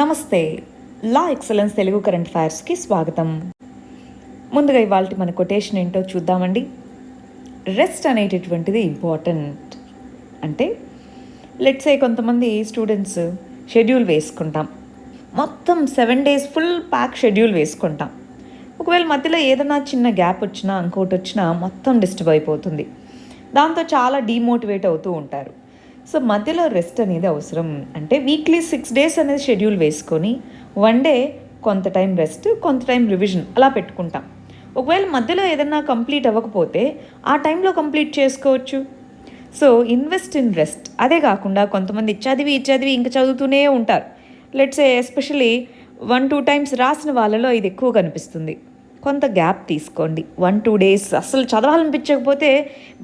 నమస్తే. లా excellence Telugu current అఫైర్స్కి స్వాగతం. ముందుగా ఇవాళ మన కొటేషన్ ఏంటో చూద్దామండి. రెస్ట్ అనేటటువంటిది ఇంపార్టెంట్. అంటే లెట్సే కొంతమంది స్టూడెంట్స్ షెడ్యూల్ వేసుకుంటాం, మొత్తం 7 days ఫుల్ ప్యాక్ షెడ్యూల్ వేసుకుంటాం. ఒకవేళ మధ్యలో ఏదైనా చిన్న గ్యాప్ వచ్చినా ఇంకోటి వచ్చినా మొత్తం డిస్టర్బ్ అయిపోతుంది. దాంతో చాలా డీమోటివేట్ అవుతూ ఉంటారు. సో మధ్యలో రెస్ట్ అనేది అవసరం. అంటే వీక్లీ 6 days అనేది షెడ్యూల్ వేసుకొని 1 day కొంత టైం రెస్ట్, కొంత టైం రివిజన్ అలా పెట్టుకుంటాం. ఒకవేళ మధ్యలో ఏదైనా కంప్లీట్ అవ్వకపోతే ఆ టైంలో కంప్లీట్ చేసుకోవచ్చు. So invest in rest. అదే కాకుండా కొంతమంది చదివి ఇంకా చదువుతూనే ఉంటారు. లెట్స్ ఎస్పెషలీ 1-2 times రాసిన వాళ్ళలో ఇది ఎక్కువ కనిపిస్తుంది. కొంత గ్యాప్ తీసుకోండి. 1-2 days అసలు చదవాలనిపించకపోతే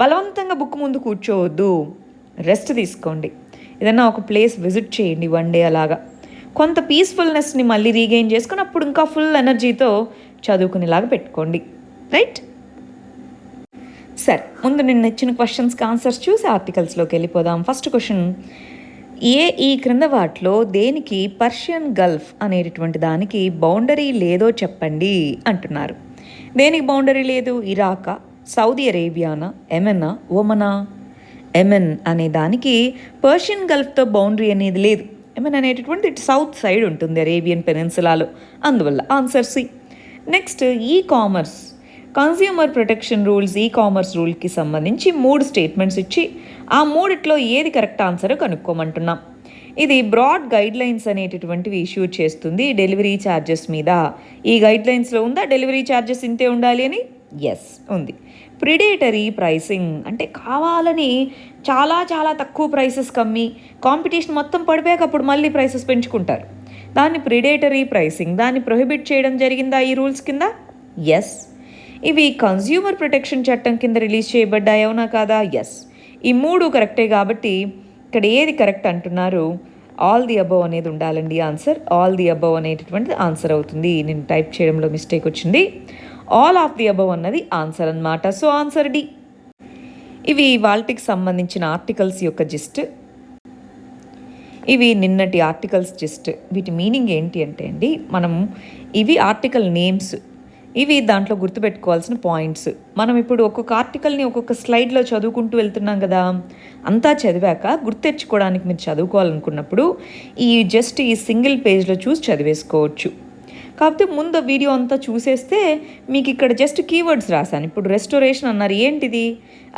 బలవంతంగా బుక్ ముందు కూర్చోవద్దు, రెస్ట్ తీసుకోండి. ఏదైనా ఒక ప్లేస్ విజిట్ చేయండి 1 day అలాగా. కొంత పీస్ఫుల్నెస్ని మళ్ళీ రీగెయిన్ చేసుకొని అప్పుడు ఇంకా ఫుల్ ఎనర్జీతో చదువుకునేలాగా పెట్టుకోండి. రైట్? సరే, ముందు నిన్న ఇచ్చిన క్వశ్చన్స్కి ఆన్సర్స్ చూసి ఆర్టికల్స్లోకి వెళ్ళిపోదాం. ఫస్ట్ క్వశ్చన్, ఈ క్రింద వాటిలో దేనికి పర్షియన్ గల్ఫ్ అనేటటువంటి దానికి బౌండరీ లేదో చెప్పండి అంటున్నారు. దేనికి బౌండరీ లేదు? ఇరాకా, సౌదీ అరేబియానా, యెమెనా, ఒమనా? యెమెన్ అనే దానికి పర్షియన్ గల్ఫ్తో బౌండరీ అనేది లేదు. యెమెన్ అనేటటువంటి ఇటు సౌత్ సైడ్ ఉంటుంది అరేబియన్ పెనిన్సులాలో, అందువల్ల answer C. Next, commerce consumer protection rules, commerce రూల్కి సంబంధించి 3 స్టేట్మెంట్స్ ఇచ్చి ఆ 3 ఏది కరెక్ట్ ఆన్సర్ కనుక్కోమంటున్నాం. ఇది బ్రాడ్ గైడ్లైన్స్ అనేటటువంటివి ఇష్యూ చేస్తుంది డెలివరీ ఛార్జెస్ మీద. ఈ గైడ్లైన్స్లో ఉందా డెలివరీ ఛార్జెస్ ఇంతే ఉండాలి అని? ఎస్, ఉంది. ప్రిడేటరీ ప్రైసింగ్ అంటే కావాలని చాలా తక్కువ ప్రైసెస్ కమ్మి కాంపిటీషన్ మొత్తం పడిపోయాక అప్పుడు మళ్ళీ ప్రైసెస్ పెంచుకుంటారు. దాన్ని ప్రిడేటరీ ప్రైసింగ్, దాన్ని ప్రొహిబిట్ చేయడం జరిగిందా ఈ రూల్స్ కింద? ఎస్. ఇవి కన్స్యూమర్ ప్రొటెక్షన్ చట్టం కింద రిలీజ్ చేయబడ్డాయి, అవునా కాదా? ఎస్. ఈ 3 కరెక్టే కాబట్టి ఇక్కడ ఏది కరెక్ట్ అంటున్నారు? ఆల్ ది అబవ్ అనేది ఉండాలండి ఆన్సర్. ఆల్ ది అబవ్ అనేటటువంటిది ఆన్సర్ అవుతుంది. నేను టైప్ చేయడంలో మిస్టేక్ వచ్చింది. ఆల్ ఆఫ్ ది అబవ్ అన్నది ఆన్సర్ అన్నమాట. So answer D. ఇవి వాల్టికి సంబంధించిన ఆర్టికల్స్ యొక్క జిస్ట్. ఇవి నిన్నటి ఆర్టికల్స్ జిస్ట్. వీటి మీనింగ్ ఏంటి అంటే అండి, ఇవి ఆర్టికల్ నేమ్స్. ఇవి దాంట్లో గుర్తుపెట్టుకోవాల్సిన పాయింట్స్. మనం ఇప్పుడు ఒక్కొక్క ఆర్టికల్ని ఒక్కొక్క స్లైడ్లో చదువుకుంటూ వెళ్తున్నాం కదా, అంతా చదివాక గుర్తెచ్చుకోవడానికి మీరు చదువుకోవాలనుకున్నప్పుడు ఈ సింగిల్ పేజ్లో చూసి చదివేసుకోవచ్చు. కాకపోతే ముందు వీడియో అంతా చూసేస్తే మీకు ఇక్కడ జస్ట్ కీవర్డ్స్ రాశాను. ఇప్పుడు రెస్టోరేషన్ అన్నారు, ఏంటిది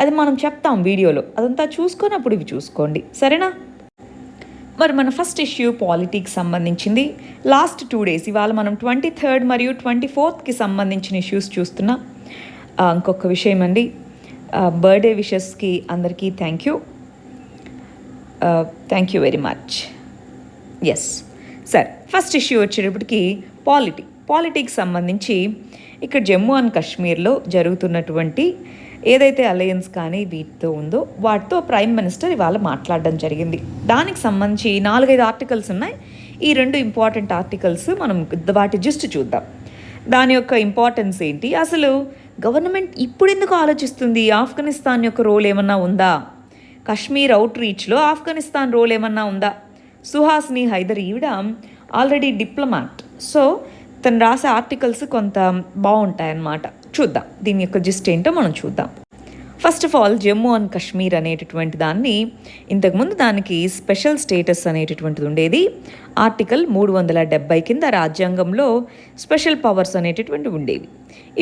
అది మనం చెప్తాం వీడియోలో, అదంతా చూసుకొని అప్పుడు ఇవి చూసుకోండి, సరేనా? మరి మన ఫస్ట్ ఇష్యూ పాలిటిక్స్ సంబంధించింది. లాస్ట్ 2 days, ఇవాళ మనం 23rd మరియు 24th సంబంధించిన ఇష్యూస్ చూస్తున్నాం. ఇంకొక విషయం అండి, బర్త్డే విషెస్కి అందరికీ thank you very much. Yes, సరే, ఫస్ట్ ఇష్యూ వచ్చేటప్పటికి పాలిటిక్స్ సంబంధించి ఇక్కడ జమ్మూ అండ్ కాశ్మీర్లో జరుగుతున్నటువంటి ఏదైతే అలయన్స్ కానీ వీటితో ఉందో వాటితో ప్రైమ్ మినిస్టర్ ఇవాళ మాట్లాడడం జరిగింది. దానికి సంబంధించి 4-5 ఆర్టికల్స్ ఉన్నాయి. ఈ 2 ఇంపార్టెంట్ ఆర్టికల్స్ మనం వాటి జిస్ట్ చూద్దాం. దాని యొక్క ఇంపార్టెన్స్ ఏంటి, అసలు గవర్నమెంట్ ఇప్పుడు ఎందుకు ఆలోచిస్తుంది, ఆఫ్ఘనిస్తాన్ యొక్క రోల్ ఏమన్నా ఉందా, కాశ్మీర్ అవుట్ రీచ్లో ఆఫ్ఘనిస్తాన్ రోల్ ఏమన్నా ఉందా? సుహాసిని హైదర్ ఈవిడ ఆల్రెడీ డిప్లొమాట్. సో తను రాసే ఆర్టికల్స్ కొంత బాగుంటాయన్నమాట. చూద్దాం దీని యొక్క జిస్ట్ ఏంటో మనం చూద్దాం. First of all, Jammu and Kashmir అనేటటువంటి దాన్ని ఇంతకుముందు దానికి స్పెషల్ స్టేటస్ అనేటటువంటిది ఉండేది. ఆర్టికల్ 370 కింద రాజ్యాంగంలో స్పెషల్ పవర్స్ అనేటటువంటివి ఉండేవి.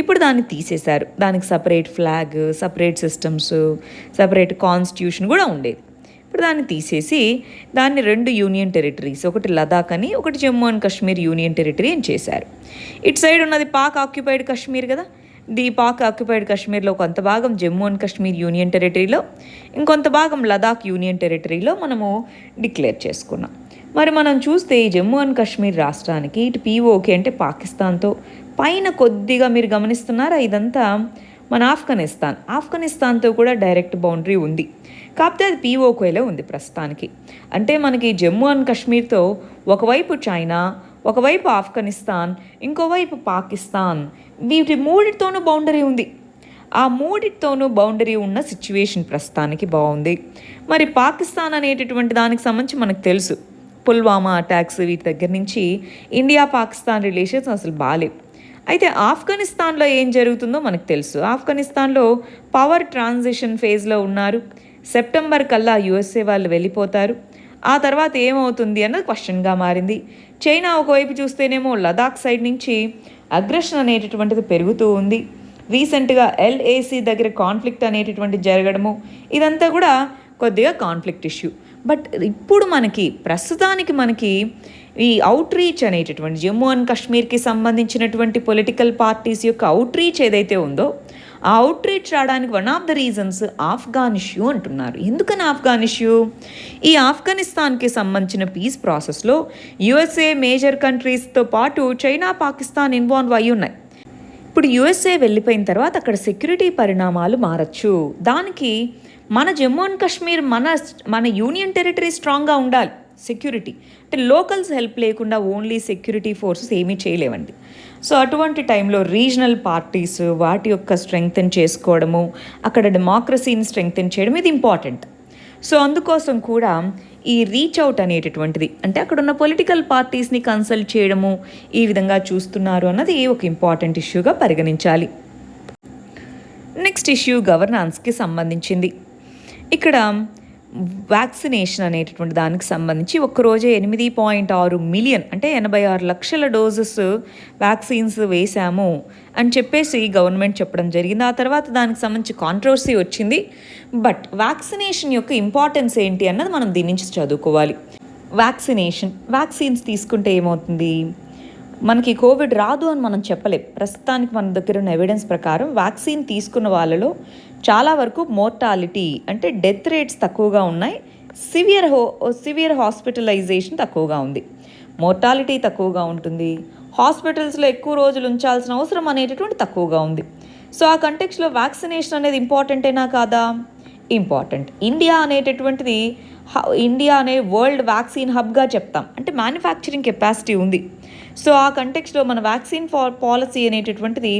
ఇప్పుడు దాన్ని తీసేశారు. దానికి separate flag, separate systems, separate constitution కూడా ఉండేది. ఇప్పుడు దాన్ని తీసేసి దాన్ని 2 యూనియన్ టెరిటరీస్, ఒకటి లదాఖ్ అని, ఒకటి Jammu and Kashmir union territory అని చేశారు. ఇటు సైడ్ ఉన్నది పాక్ ఆక్యుపైడ్ కాశ్మీర్ కదా, పాక్ ఆక్యుపైడ్ కాశ్మీర్లో కొంత భాగం జమ్మూ అండ్ కాశ్మీర్ యూనియన్ టెరిటరీలో, ఇంకొంత భాగం లదాఖ్ యూనియన్ టెరిటరీలో మనము డిక్లేర్ చేసుకున్నాం. మరి మనం చూస్తే ఈ జమ్మూ అండ్ కాశ్మీర్ రాష్ట్రానికి ఇటు పీఓకే అంటే పాకిస్తాన్తో పైన కొద్దిగా మీరు గమనిస్తున్నారా, ఇదంతా మన ఆఫ్ఘనిస్తాన్తో కూడా డైరెక్ట్ బౌండరీ ఉంది. కాకపోతే అది పీఓకేలో ఉంది ప్రస్తుతానికి. అంటే మనకి జమ్మూ అండ్ కాశ్మీర్తో ఒకవైపు చైనా, ఒకవైపు ఆఫ్ఘనిస్తాన్, ఇంకోవైపు పాకిస్తాన్, వీటి 3తోనూ బౌండరీ ఉంది. ఆ 3తోనూ బౌండరీ ఉన్న సిచ్యువేషన్ ప్రస్తుతానికి బాగుంది. మరి పాకిస్తాన్ అనేటటువంటి దానికి సంబంధించి మనకు తెలుసు పుల్వామా అటాక్స్ వీటి దగ్గర నుంచి ఇండియా పాకిస్తాన్ రిలేషన్స్ అసలు బాలేవు. అయితే ఆఫ్ఘనిస్తాన్లో ఏం జరుగుతుందో మనకు తెలుసు. ఆఫ్ఘనిస్తాన్లో పవర్ ట్రాన్సిషన్ ఫేజ్లో ఉన్నారు. సెప్టెంబర్ కల్లా యుఎస్ఏ వాళ్ళు వెళ్ళిపోతారు. ఆ తర్వాత ఏమవుతుంది అన్నది క్వశ్చన్గా మారింది. చైనా ఒకవైపు చూస్తేనేమో లదాఖ్ సైడ్ నుంచి అగ్రెషన్ అనేటటువంటిది పెరుగుతూ ఉంది. రీసెంట్గా ఎల్ఏసి దగ్గర కాన్ఫ్లిక్ట్ అనేటటువంటి జరగడము, ఇదంతా కూడా కొద్దిగా కాన్ఫ్లిక్ట్ ఇష్యూ. బట్ ఇప్పుడు ప్రస్తుతానికి మనకి ఈ అవుట్ రీచ్ అనేటటువంటి జమ్మూ అండ్ కాశ్మీర్కి సంబంధించినటువంటి పొలిటికల్ పార్టీస్ యొక్క అవుట్ రీచ్ ఏదైతే ఉందో, ఆ అవుట్ రీచ్ రావడానికి one of the reasons Afghan issue అంటున్నారు. ఎందుకని ఆఫ్ఘాన్ ఇష్యూ? ఈ ఆఫ్ఘనిస్తాన్కి సంబంధించిన పీస్ ప్రాసెస్లో యుఎస్ఏ మేజర్ కంట్రీస్తో పాటు చైనా, పాకిస్తాన్ ఇన్వాల్వ్ అయి ఉన్నాయి. ఇప్పుడు యుఎస్ఏ వెళ్ళిపోయిన తర్వాత అక్కడ సెక్యూరిటీ పరిణామాలు మారచ్చు. దానికి మన జమ్మూ అండ్ కాశ్మీర్ మన యూనియన్ టెరిటరీ స్ట్రాంగ్గా ఉండాలి. సెక్యూరిటీ అంటే లోకల్స్ హెల్ప్ లేకుండా ఓన్లీ సెక్యూరిటీ ఫోర్సెస్ ఏమీ చేయలేవండి. సో అటువంటి టైంలో రీజనల్ పార్టీస్ వాటి యొక్క స్ట్రెంగ్తెన్ చేసుకోవడము, అక్కడ డెమోక్రసీని స్ట్రెంగ్తెన్ చేయడం ఇది ఇంపార్టెంట్. సో అందుకోసం కూడా ఈ రీచ్ అవుట్ అనేటటువంటిది, అంటే అక్కడ ఉన్న పొలిటికల్ పార్టీస్ని కన్సల్ట్ చేయడము, ఈ విధంగా చూస్తున్నారు అన్నది ఒక ఇంపార్టెంట్ ఇష్యూగా పరిగణించాలి. నెక్స్ట్ ఇష్యూ గవర్నాన్స్కి సంబంధించింది. ఇక్కడ వ్యాక్సినేషన్ అనేటటువంటి దానికి సంబంధించి ఒక్కరోజే 8.6 మిలియన్ అంటే 86 లక్షల డోసెస్ వ్యాక్సిన్స్ వేశాము అని చెప్పేసి గవర్నమెంట్ చెప్పడం జరిగింది. ఆ తర్వాత దానికి సంబంధించి కాంట్రవర్సీ వచ్చింది. బట్ వ్యాక్సినేషన్ యొక్క ఇంపార్టెన్స్ ఏంటి అన్నది మనం దీని నుంచి చదువుకోవాలి. వ్యాక్సిన్స్ తీసుకుంటే ఏమవుతుంది? మనకి కోవిడ్ రాదు అని మనం చెప్పలేం. ప్రస్తుతానికి మన దగ్గర ఉన్న ఎవిడెన్స్ ప్రకారం వ్యాక్సిన్ తీసుకున్న వాళ్ళలో చాలా వరకు మోర్టాలిటీ అంటే డెత్ రేట్స్ తక్కువగా ఉన్నాయి. సివియర్ హాస్పిటలైజేషన్ తక్కువగా ఉంది. మోర్టాలిటీ తక్కువగా ఉంటుంది. హాస్పిటల్స్లో ఎక్కువ రోజులు ఉంచాల్సిన అవసరం అనేటటువంటి తక్కువగా ఉంది. సో ఆ కంటెక్స్లో వ్యాక్సినేషన్ అనేది ఇంపార్టెంటేనా కాదా? ఇంపార్టెంట్. ఇండియా అనే వరల్డ్ వ్యాక్సిన్ హబ్గా చెప్తాం. అంటే మ్యానుఫ్యాక్చరింగ్ కెపాసిటీ ఉంది. సో ఆ కంటెక్స్లో మన వ్యాక్సిన్ పాలసీ అనేటటువంటిది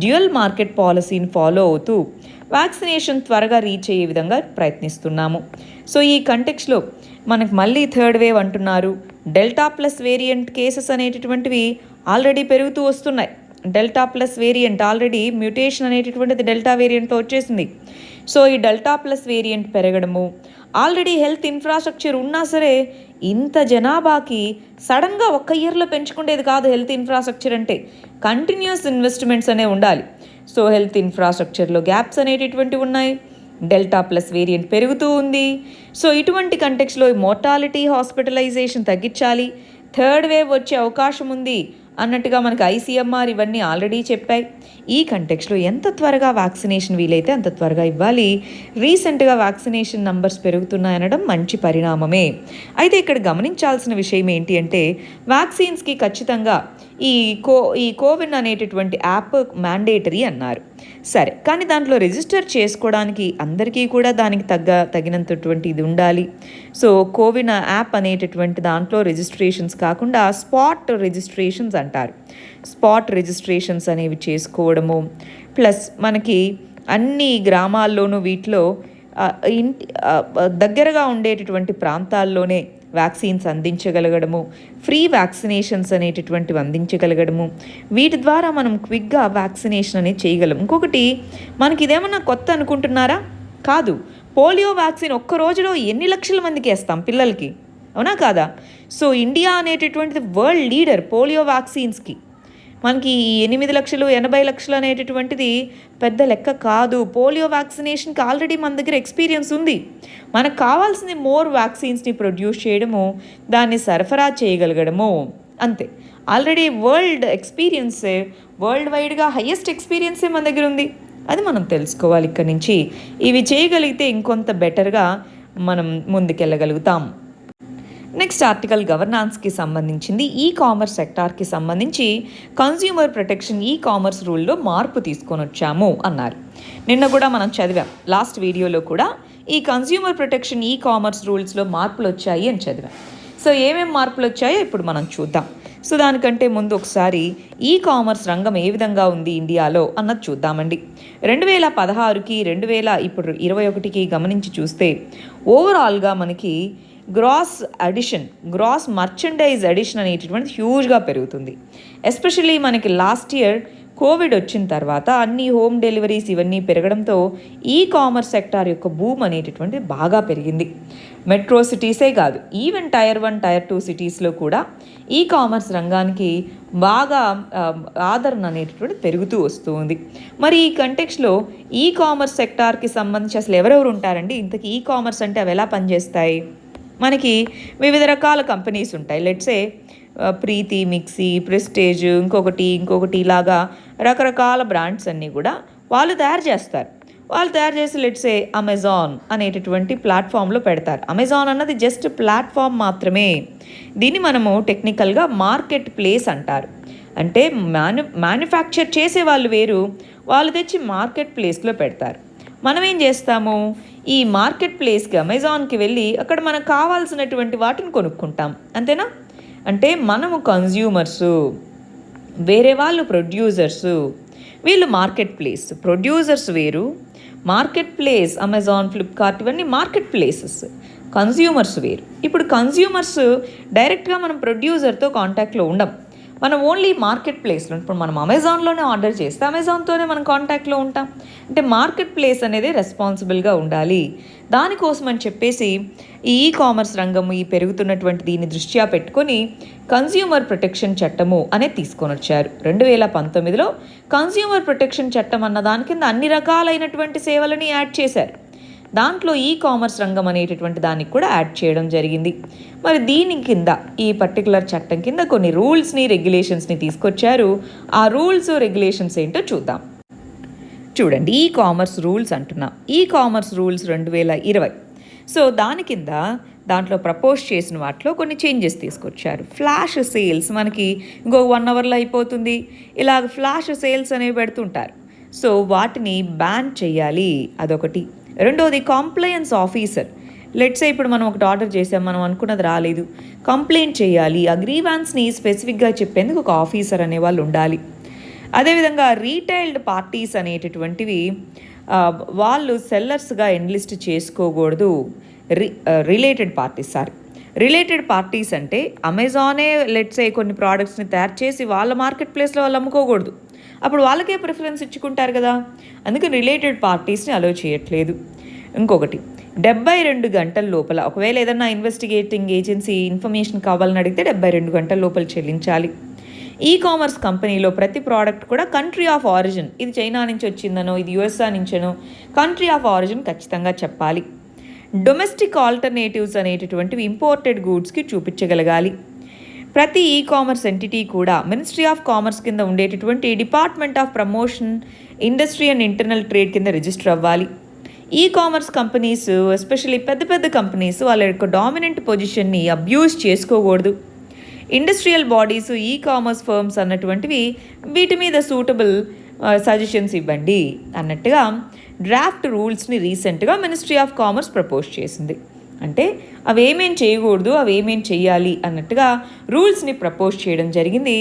డ్యూయల్ మార్కెట్ పాలసీని ఫాలో అవుతూ వ్యాక్సినేషన్ త్వరగా రీచ్ అయ్యే విధంగా ప్రయత్నిస్తున్నాము. సో ఈ కంటెక్స్లో మనకు మళ్ళీ థర్డ్ వేవ్ అంటున్నారు. డెల్టా ప్లస్ వేరియంట్ కేసెస్ అనేటటువంటివి ఆల్రెడీ పెరుగుతూ వస్తున్నాయి. Delta plus variant already mutation అనేటటువంటిది డెల్టా వేరియంట్తో వచ్చేసింది. సో ఈ డెల్టా ప్లస్ వేరియంట్ పెరగడము, ఆల్రెడీ హెల్త్ ఇన్ఫ్రాస్ట్రక్చర్ ఉన్నా సరే ఇంత జనాభాకి సడన్గా ఒక్క ఇయర్లో పెంచుకునేది కాదు. హెల్త్ ఇన్ఫ్రాస్ట్రక్చర్ అంటే కంటిన్యూస్ ఇన్వెస్ట్మెంట్స్ అనేవి ఉండాలి. సో హెల్త్ ఇన్ఫ్రాస్ట్రక్చర్లో గ్యాప్స్ అనేటటువంటివి ఉన్నాయి. డెల్టా ప్లస్ వేరియంట్ పెరుగుతూ ఉంది. సో ఇటువంటి కంటెక్స్లో మోర్టాలిటీ, హాస్పిటలైజేషన్ తగ్గించాలి. థర్డ్ వేవ్ వచ్చే అవకాశం ఉంది అన్నట్టుగా మనకు ఐసీఎంఆర్ ఇవన్నీ ఆల్రెడీ చెప్పాయి. ఈ కంటెక్స్లో ఎంత త్వరగా వ్యాక్సినేషన్ వీలైతే అంత త్వరగా ఇవ్వాలి. రీసెంట్గా వ్యాక్సినేషన్ నంబర్స్ పెరుగుతున్నాయనడం మంచి పరిణామమే. అయితే ఇక్కడ గమనించాల్సిన విషయం ఏంటి అంటే వ్యాక్సిన్స్కి ఖచ్చితంగా ఈ కోవిన్ అనేటటువంటి యాప్ మ్యాండేటరీ అన్నారు. సరే, కానీ దాంట్లో రిజిస్టర్ చేసుకోవడానికి అందరికీ కూడా దానికి తగినంతటువంటి ఇది ఉండాలి. సో కోవిన్ యాప్ అనేటటువంటి దాంట్లో రిజిస్ట్రేషన్స్ కాకుండా స్పాట్ రిజిస్ట్రేషన్స్ అంటారు. స్పాట్ రిజిస్ట్రేషన్స్ అనేవి చేసుకోవడము, ప్లస్ మనకి అన్ని గ్రామాల్లోనూ వీటిలో దగ్గరగా ఉండేటటువంటి ప్రాంతాల్లోనే వ్యాక్సిన్స్ అందించగలగడము, ఫ్రీ వ్యాక్సినేషన్స్ అనేటటువంటివి అందించగలగడము, వీటి ద్వారా మనం క్విక్గా వ్యాక్సినేషన్ అనేది చేయగలం. ఇంకొకటి, మనకి ఇదేమన్నా కొత్త అనుకుంటున్నారా? కాదు. పోలియో వ్యాక్సిన్ ఒక్క రోజులో ఎన్ని లక్షల మందికి వేస్తాం పిల్లలకి, అవునా కాదా? సో ఇండియా అనేటటువంటిది వరల్డ్ లీడర్ పోలియో వ్యాక్సిన్స్కి. మనకి 8 లక్షలు 80 లక్షలు అనేటటువంటిది పెద్ద లెక్క కాదు. పోలియో వ్యాక్సినేషన్కి ఆల్రెడీ మన దగ్గర ఎక్స్పీరియన్స్ ఉంది. మనకు కావాల్సింది మోర్ వ్యాక్సిన్స్ని ప్రొడ్యూస్ చేయడము, దాన్ని సరఫరా చేయగలగడము, అంతే. ఆల్రెడీ వరల్డ్ వైడ్గా హయ్యెస్ట్ ఎక్స్పీరియన్సే మన దగ్గర ఉంది. అది మనం తెలుసుకోవాలి. ఇక్కడి నుంచి ఇవి చేయగలిగితే ఇంకొంత బెటర్గా మనం ముందుకెళ్ళగలుగుతాం. నెక్స్ట్ ఆర్టికల్ గవర్నాన్స్కి సంబంధించింది. ఈ కామర్స్ సెక్టార్కి సంబంధించి కన్స్యూమర్ ప్రొటెక్షన్ కామర్స్ రూల్లో మార్పు తీసుకొని వచ్చాము అన్నారు. నిన్న కూడా మనం చదివాం. లాస్ట్ వీడియోలో కూడా ఈ కన్స్యూమర్ ప్రొటెక్షన్ కామర్స్ రూల్స్లో మార్పులు వచ్చాయి అని చదివాం. సో ఏమేమి మార్పులు వచ్చాయో ఇప్పుడు మనం చూద్దాం. సో దానికంటే ముందు ఒకసారి కామర్స్ రంగం ఏ విధంగా ఉంది ఇండియాలో అన్నది చూద్దామండి. 2016కి 2021కి గమనించి చూస్తే ఓవరాల్గా మనకి గ్రాస్ మర్చెండైజ్ అడిషన్ అనేటటువంటి హ్యూజ్గా పెరుగుతుంది. ఎస్పెషల్లీ మనకి లాస్ట్ ఇయర్ కోవిడ్ వచ్చిన తర్వాత అన్ని హోమ్ డెలివరీస్ ఇవన్నీ పెరగడంతో ఈ కామర్స్ సెక్టార్ యొక్క బూమ్ అనేటటువంటిది బాగా పెరిగింది. మెట్రో సిటీసే కాదు, ఈవెన్ టైర్ 1 టైర్ 2 సిటీస్లో కూడా ఈ కామర్స్ రంగానికి బాగా ఆదరణ అనేటటువంటి పెరుగుతూ వస్తూ ఉంది. మరి ఈ కంటెక్స్లో ఈ కామర్స్ సెక్టార్కి సంబంధించి అసలు ఎవరెవరు ఉంటారండి? ఇంతకీ ఈ కామర్స్ అంటే అవి ఎలా పనిచేస్తాయి? మనకి వివిధ రకాల కంపెనీస్ ఉంటాయి. లెట్సే ప్రీతి, మిక్సీ, ప్రెస్టేజ్, ఇంకొకటి ఇలాగా రకరకాల బ్రాండ్స్ అన్నీ కూడా వాళ్ళు తయారు చేసి లెట్సే అమెజాన్ అనేటటువంటి ప్లాట్ఫామ్లో పెడతారు. అమెజాన్ అన్నది జస్ట్ ప్లాట్ఫామ్ మాత్రమే. దీన్ని మనము టెక్నికల్గా మార్కెట్ ప్లేస్ అంటారు. అంటే మ్యానుఫ్యాక్చర్ చేసే వాళ్ళు వేరు, వాళ్ళు తెచ్చి మార్కెట్ ప్లేస్లో పెడతారు. మనం ఏం చేస్తాము, ఈ మార్కెట్ ప్లేస్కి అమెజాన్కి వెళ్ళి అక్కడ మనకు కావాల్సినటువంటి వాటిని కొనుక్కుంటాం, అంతేనా? అంటే మనము కన్జ్యూమర్సు, వేరే వాళ్ళు ప్రొడ్యూసర్సు, వీళ్ళు మార్కెట్ ప్లేస్. ప్రొడ్యూసర్స్ వేరు, మార్కెట్ ప్లేస్ అమెజాన్, ఫ్లిప్కార్ట్ ఇవన్నీ మార్కెట్ ప్లేసెస్. కన్జ్యూమర్స్ వేరు. ఇప్పుడు కన్జ్యూమర్స్ డైరెక్ట్గా మనం ప్రొడ్యూసర్తో కాంటాక్ట్లో ఉండం, మనం ఓన్లీ మార్కెట్ ప్లేస్లో. ఇప్పుడు మనం అమెజాన్లోనే ఆర్డర్ చేస్తే అమెజాన్తోనే మనం కాంటాక్ట్లో ఉంటాం. అంటే మార్కెట్ ప్లేస్ అనేది రెస్పాన్సిబుల్గా ఉండాలి. దానికోసం అని చెప్పేసి ఈ కామర్స్ రంగము ఈ పెరుగుతున్నటువంటి దీన్ని దృష్ట్యా పెట్టుకొని కన్స్యూమర్ ప్రొటెక్షన్ చట్టము అనేది తీసుకొని వచ్చారు. 2019లో కన్స్యూమర్ ప్రొటెక్షన్ చట్టం అన్న దాని కింద అన్ని రకాలైనటువంటి సేవలని యాడ్ చేశారు. దాంట్లో ఈ కామర్స్ రంగం అనేటటువంటి దానికి కూడా యాడ్ చేయడం జరిగింది. మరి దీని కింద ఈ పర్టికులర్ చట్టం కింద కొన్ని రూల్స్ని, రెగ్యులేషన్స్ని తీసుకొచ్చారు. ఆ రూల్స్, రెగ్యులేషన్స్ ఏంటో చూద్దాం. చూడండి, ఈ కామర్స్ రూల్స్ అంటున్నాం. E commerce rules 2020. సో దాని కింద దాంట్లో ప్రపోజ్ చేసిన వాటిలో కొన్ని చేంజెస్ తీసుకొచ్చారు. ఫ్లాష్ సేల్స్ మనకి ఇంకో 1 అవర్లో అయిపోతుంది, ఇలాగ ఫ్లాష్ సేల్స్ అనేవి పెడుతుంటారు. సో వాటిని బ్యాన్ చేయాలి, అదొకటి. రెండోది కాంప్లయన్స్ ఆఫీసర్. లెట్సే ఇప్పుడు మనం ఒకటి ఆర్డర్ చేసాం, మనం అనుకున్నది రాలేదు, కంప్లైంట్ చేయాలి. ఆ గ్రీవాన్స్ని స్పెసిఫిక్గా చెప్పేందుకు ఒక ఆఫీసర్ అనేవాళ్ళు ఉండాలి. అదేవిధంగా రీటైల్డ్ పార్టీస్ అనేటటువంటివి వాళ్ళు సెల్లర్స్గా ఎన్లిస్ట్ చేసుకోకూడదు. రిలేటెడ్ పార్టీస్ అంటే అమెజానే లెట్సే కొన్ని ప్రోడక్ట్స్ని తయారు చేసి వాళ్ళ మార్కెట్ ప్లేస్లో వాళ్ళు అమ్ముకోకూడదు, అప్పుడు వాళ్ళకే ప్రిఫరెన్స్ ఇచ్చుకుంటారు కదా. అందుకని రిలేటెడ్ పార్టీస్ని అలో చేయట్లేదు. ఇంకొకటి 72 గంటల లోపల ఒకవేళ ఏదన్నా ఇన్వెస్టిగేటింగ్ ఏజెన్సీ ఇన్ఫర్మేషన్ కావాలని అడిగితే 72 గంటల లోపల చెల్లించాలి. ఈ కామర్స్ కంపెనీలో ప్రతి ప్రోడక్ట్ కూడా కంట్రీ ఆఫ్ ఆరిజిన్, ఇది చైనా నుంచి వచ్చిందనో, ఇది యుఎస్ఏ నుంచనో కంట్రీ ఆఫ్ ఆరిజిన్ ఖచ్చితంగా చెప్పాలి. డొమెస్టిక్ ఆల్టర్నేటివ్స్ అనేటటువంటివి ఇంపోర్టెడ్ గూడ్స్కి చూపించగలగాలి. ప్రతి ఈ కామర్స్ ఎంటిటీ కూడా మినిస్ట్రీ ఆఫ్ కామర్స్ కింద ఉండేటటువంటి department of promotion, industry and internal trade కింద రిజిస్టర్ అవ్వాలి. ఈ కామర్స్ కంపెనీస్, ఎస్పెషల్లీ పెద్ద కంపెనీస్, వాళ్ళ యొక్క డామినెంట్ పొజిషన్ని అబ్యూస్ చేసుకోకూడదు. Industrial bodies, e commerce firms అన్నటువంటివి వీటి మీద సూటబుల్ సజెషన్స్ ఇవ్వండి అన్నట్టుగా డ్రాఫ్ట్ రూల్స్ని రీసెంట్గా మినిస్ట్రీ ఆఫ్ కామర్స్ ప్రపోజ్ చేసింది. అంటే అవేమేం చేయకూడదు, అవేమేం చేయాలి అన్నట్టుగా రూల్స్ని ప్రపోజ్ చేయడం జరిగింది.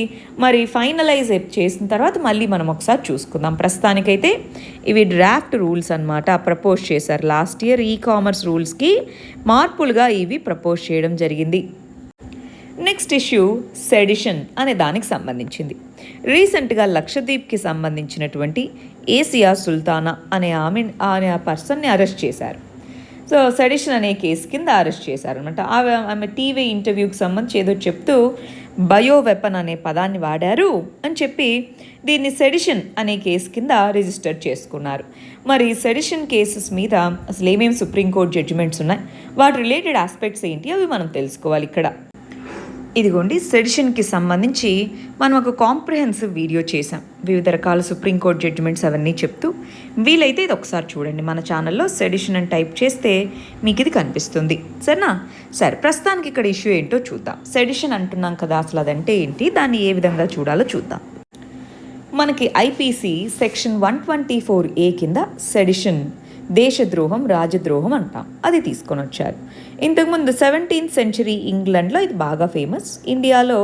మరి ఫైనలైజ్ చేసిన తర్వాత మళ్ళీ మనం ఒకసారి చూసుకుందాం. ప్రస్తుతానికైతే ఇవి డ్రాఫ్ట్ రూల్స్ అన్నమాట, ప్రపోజ్ చేశారు. లాస్ట్ ఇయర్ ఈ కామర్స్ రూల్స్కి మార్పులుగా ఇవి ప్రపోజ్ చేయడం జరిగింది. నెక్స్ట్ ఇష్యూ సెడిషన్ అనే దానికి సంబంధించింది. రీసెంట్గా లక్షద్వీప్కి సంబంధించినటువంటి ఏసియా సుల్తానా అనే ఆ పర్సన్ని అరెస్ట్ చేశారు. సో సెడిషన్ అనే కేసు కింద అరెస్ట్ చేశారనమాట. ఆమె టీవీ ఇంటర్వ్యూకి సంబంధించి ఏదో చెప్తూ బయో వెపన్ అనే పదాన్ని వాడారు అని చెప్పి దీన్ని సెడిషన్ అనే కేసు కింద రిజిస్టర్ చేసుకున్నారు. మరి సెడిషన్ కేసెస్ మీద అసలు ఏమేమి సుప్రీంకోర్టు జడ్జిమెంట్స్ ఉన్నాయి, వాటి రిలేటెడ్ ఆస్పెక్ట్స్ ఏంటి, అవి మనం తెలుసుకోవాలి. ఇక్కడ ఇదిగోండి, సెడిషన్కి సంబంధించి మనం ఒక కాంప్రిహెన్సివ్ వీడియో చేసాం, వివిధ రకాల సుప్రీంకోర్టు జడ్జిమెంట్స్ అవన్నీ చెప్తూ. వీలైతే ఇది ఒకసారి చూడండి, మన ఛానల్లో సెడిషన్ అని టైప్ చేస్తే మీకు ఇది కనిపిస్తుంది, సరేనా? సరే, ప్రస్తుతానికి ఇక్కడ ఇష్యూ ఏంటో చూద్దాం. సెడిషన్ అంటున్నాం కదా, అసలు అదంటే ఏంటి, దాన్ని ఏ విధంగా చూడాలో చూద్దాం. మనకి ఐపీసీ సెక్షన్ 124A కింద సెడిషన్, దేశద్రోహం, రాజద్రోహం అంటాం, అది తీసుకొని వచ్చారు. ఇంతకుముందు 17th సెంచరీ ఇంగ్లాండ్లో ఇది బాగా ఫేమస్. ఇండియాలో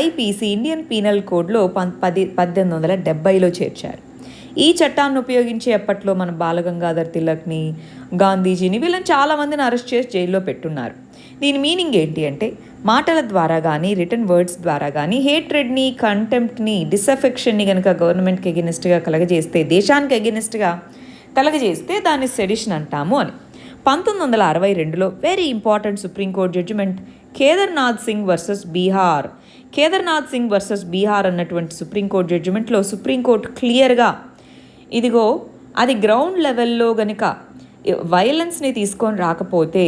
ఐపీసీ, ఇండియన్ పీనల్ కోడ్లో 1870లో చేర్చారు. ఈ చట్టాన్ని ఉపయోగించి అప్పట్లో మన బాలగంగాధర్ తిలక్ని, గాంధీజీని, వీళ్ళని చాలామందిని అరెస్ట్ చేసి జైల్లో పెట్టున్నారు. దీని మీనింగ్ ఏంటి అంటే మాటల ద్వారా కానీ రిటర్న్ వర్డ్స్ ద్వారా కానీ హేట్రెడ్ని, కంటెంప్ట్ని, డిసఫెక్షన్ని కనుక గవర్నమెంట్కి ఎగెనిస్ట్గా కలగజేస్తే, దేశానికి ఎగెనిస్ట్గా కలగజేస్తే దాన్ని సెడిషన్ అంటాము అని. 1962లో very important supreme court judgment Kedarnath Singh versus Bihar. Kedarnath Singh versus Bihar అన్నటువంటి సుప్రీంకోర్టు జడ్జిమెంట్లో సుప్రీంకోర్టు క్లియర్గా ఇదిగో అది గ్రౌండ్ లెవెల్లో గనుక వైలెన్స్ని తీసుకొని రాకపోతే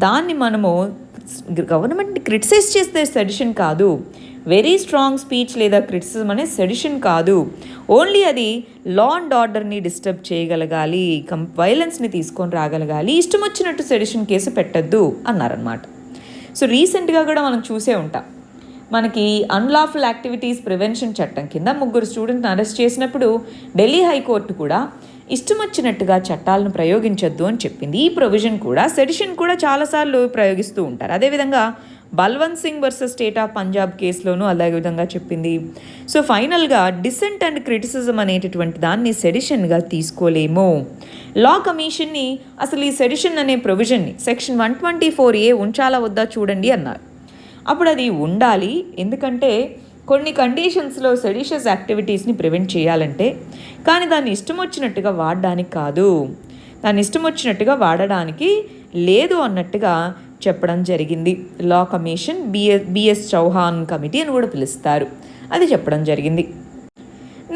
దాన్ని మనము గవర్నమెంట్ని క్రిటిసైజ్ చేస్తే సెడిషన్ కాదు, వెరీ స్ట్రాంగ్ స్పీచ్ లేదా క్రిటిసిజం అనే సెడిషన్ కాదు, ఓన్లీ అది లా అండ్ ఆర్డర్ని డిస్టర్బ్ చేయగలగాలి, వైలెన్స్ని తీసుకొని రాగలగాలి, ఇష్టం వచ్చినట్టు సెడిషన్ కేసు పెట్టద్దు అన్నారనమాట. సో రీసెంట్గా కూడా మనం చూసే ఉంటాం, మనకి అన్లాఫుల్ యాక్టివిటీస్ ప్రివెన్షన్ చట్టం కింద 3 స్టూడెంట్ని అరెస్ట్ చేసినప్పుడు ఢిల్లీ హైకోర్టు కూడా ఇష్టం వచ్చినట్టుగా చట్టాలను ప్రయోగించొద్దు అని చెప్పింది. ఈ ప్రొవిజన్ కూడా సెడిషన్ కూడా చాలాసార్లు ప్రయోగిస్తూ ఉంటారు. అదేవిధంగా Balwant Singh versus state of Punjab కేసులోనూ అదే విధంగా చెప్పింది. సో ఫైనల్గా డిసెంట్ అండ్ క్రిటిసిజం అనేటటువంటి దాన్ని సెడిషన్గా తీసుకోలేము. లా కమిషన్ని అసలు ఈ సెడిషన్ అనే ప్రొవిజన్ని సెక్షన్ 124A ఉంచాలా వద్దా చూడండి అన్నారు. అప్పుడు అది ఉండాలి, ఎందుకంటే కొన్ని కండిషన్స్లో సెడిషియస్ యాక్టివిటీస్ని ప్రివెంట్ చేయాలంటే, కానీ దాన్ని ఇష్టం వచ్చినట్టుగా వాడడానికి కాదు, దాన్ని ఇష్టం వచ్చినట్టుగా వాడడానికి లేదు అన్నట్టుగా చెప్పడం జరిగింది. Law commission B S Chauhan committee అని కూడా పిలుస్తారు, అది చెప్పడం జరిగింది.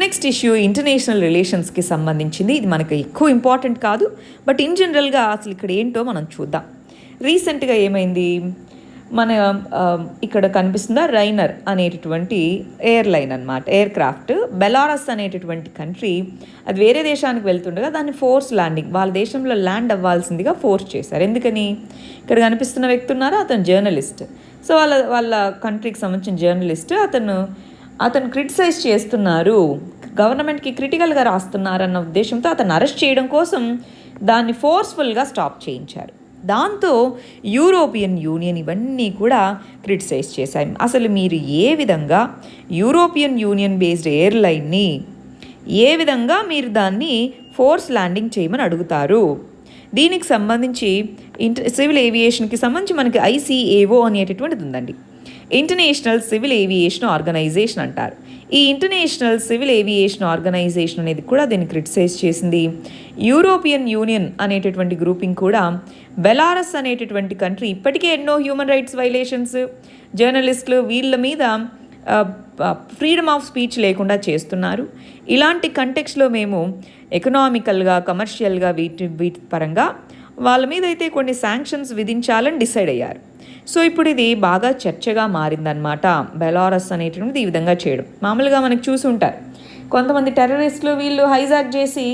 నెక్స్ట్ ఇష్యూ ఇంటర్నేషనల్ రిలేషన్స్కి సంబంధించింది. ఇది మనకు ఎక్కువ ఇంపార్టెంట్ కాదు, బట్ ఇన్ జనరల్గా అసలు ఇక్కడ ఏంటో మనం చూద్దాం. రీసెంట్గా ఏమైంది, మన ఇక్కడ కనిపిస్తుందా రైనర్ అనేటటువంటి ఎయిర్లైన్ అనమాట, ఎయిర్ క్రాఫ్ట్. బెలారస్ అనేటటువంటి కంట్రీ అది వేరే దేశానికి వెళ్తుండగా దాన్ని ఫోర్స్ ల్యాండింగ్, వాళ్ళ దేశంలో ల్యాండ్ అవ్వాల్సిందిగా ఫోర్స్ చేశారు. ఎందుకని, ఇక్కడ కనిపిస్తున్న వ్యక్తి ఉన్నారో అతను జర్నలిస్ట్. సో వాళ్ళ కంట్రీకి సంబంధించిన జర్నలిస్ట్, అతను క్రిటిసైజ్ చేస్తున్నారు, గవర్నమెంట్కి క్రిటికల్గా రాస్తున్నారన్న ఉద్దేశంతో అతను అరెస్ట్ చేయడం కోసం దాన్ని ఫోర్స్ఫుల్గా స్టాప్ చేయించారు. దాంతో యూరోపియన్ యూనియన్ ఇవన్నీ కూడా క్రిటిసైజ్ చేశాయి. అసలు మీరు ఏ విధంగా యూరోపియన్ యూనియన్ బేస్డ్ ఎయిర్లైన్ని ఏ విధంగా మీరు దాన్ని ఫోర్స్ ల్యాండింగ్ చేయమని అడుగుతారు? దీనికి సంబంధించి సివిల్ ఏవియేషన్కి సంబంధించి మనకి ICAO అనేటటువంటిది ఉందండి, ఇంటర్నేషనల్ సివిల్ ఏవియేషన్ ఆర్గనైజేషన్ అంటారు. ఈ ఇంటర్నేషనల్ సివిల్ ఏవియేషన్ ఆర్గనైజేషన్ అనేది కూడా దీన్ని క్రిటిసైజ్ చేసింది. యూరోపియన్ యూనియన్ అనేటటువంటి గ్రూపింగ్ కూడా బెలారస్ అనేటటువంటి కంట్రీ ఇప్పటికే ఎన్నో హ్యూమన్ రైట్స్ వైలేషన్స్, జర్నలిస్టులు వీళ్ళ మీద ఫ్రీడమ్ ఆఫ్ స్పీచ్ లేకుండా చేస్తున్నారు. ఇలాంటి కంటెక్స్లో మేము ఎకనామికల్గా, కమర్షియల్గా వీటి పరంగా వాళ్ళ మీద అయితే కొన్ని శాంక్షన్స్ విధించాలని డిసైడ్ అయ్యారు. సో ఇప్పుడు ఇది బాగా చర్చగా మారిందనమాట, బెలారస్ అనేటువంటిది ఈ విధంగా చేయడం. మామూలుగా మనకు చూసి ఉంటారు, కొంతమంది టెర్రరిస్టులు వీళ్ళు హైజాక్ చేసి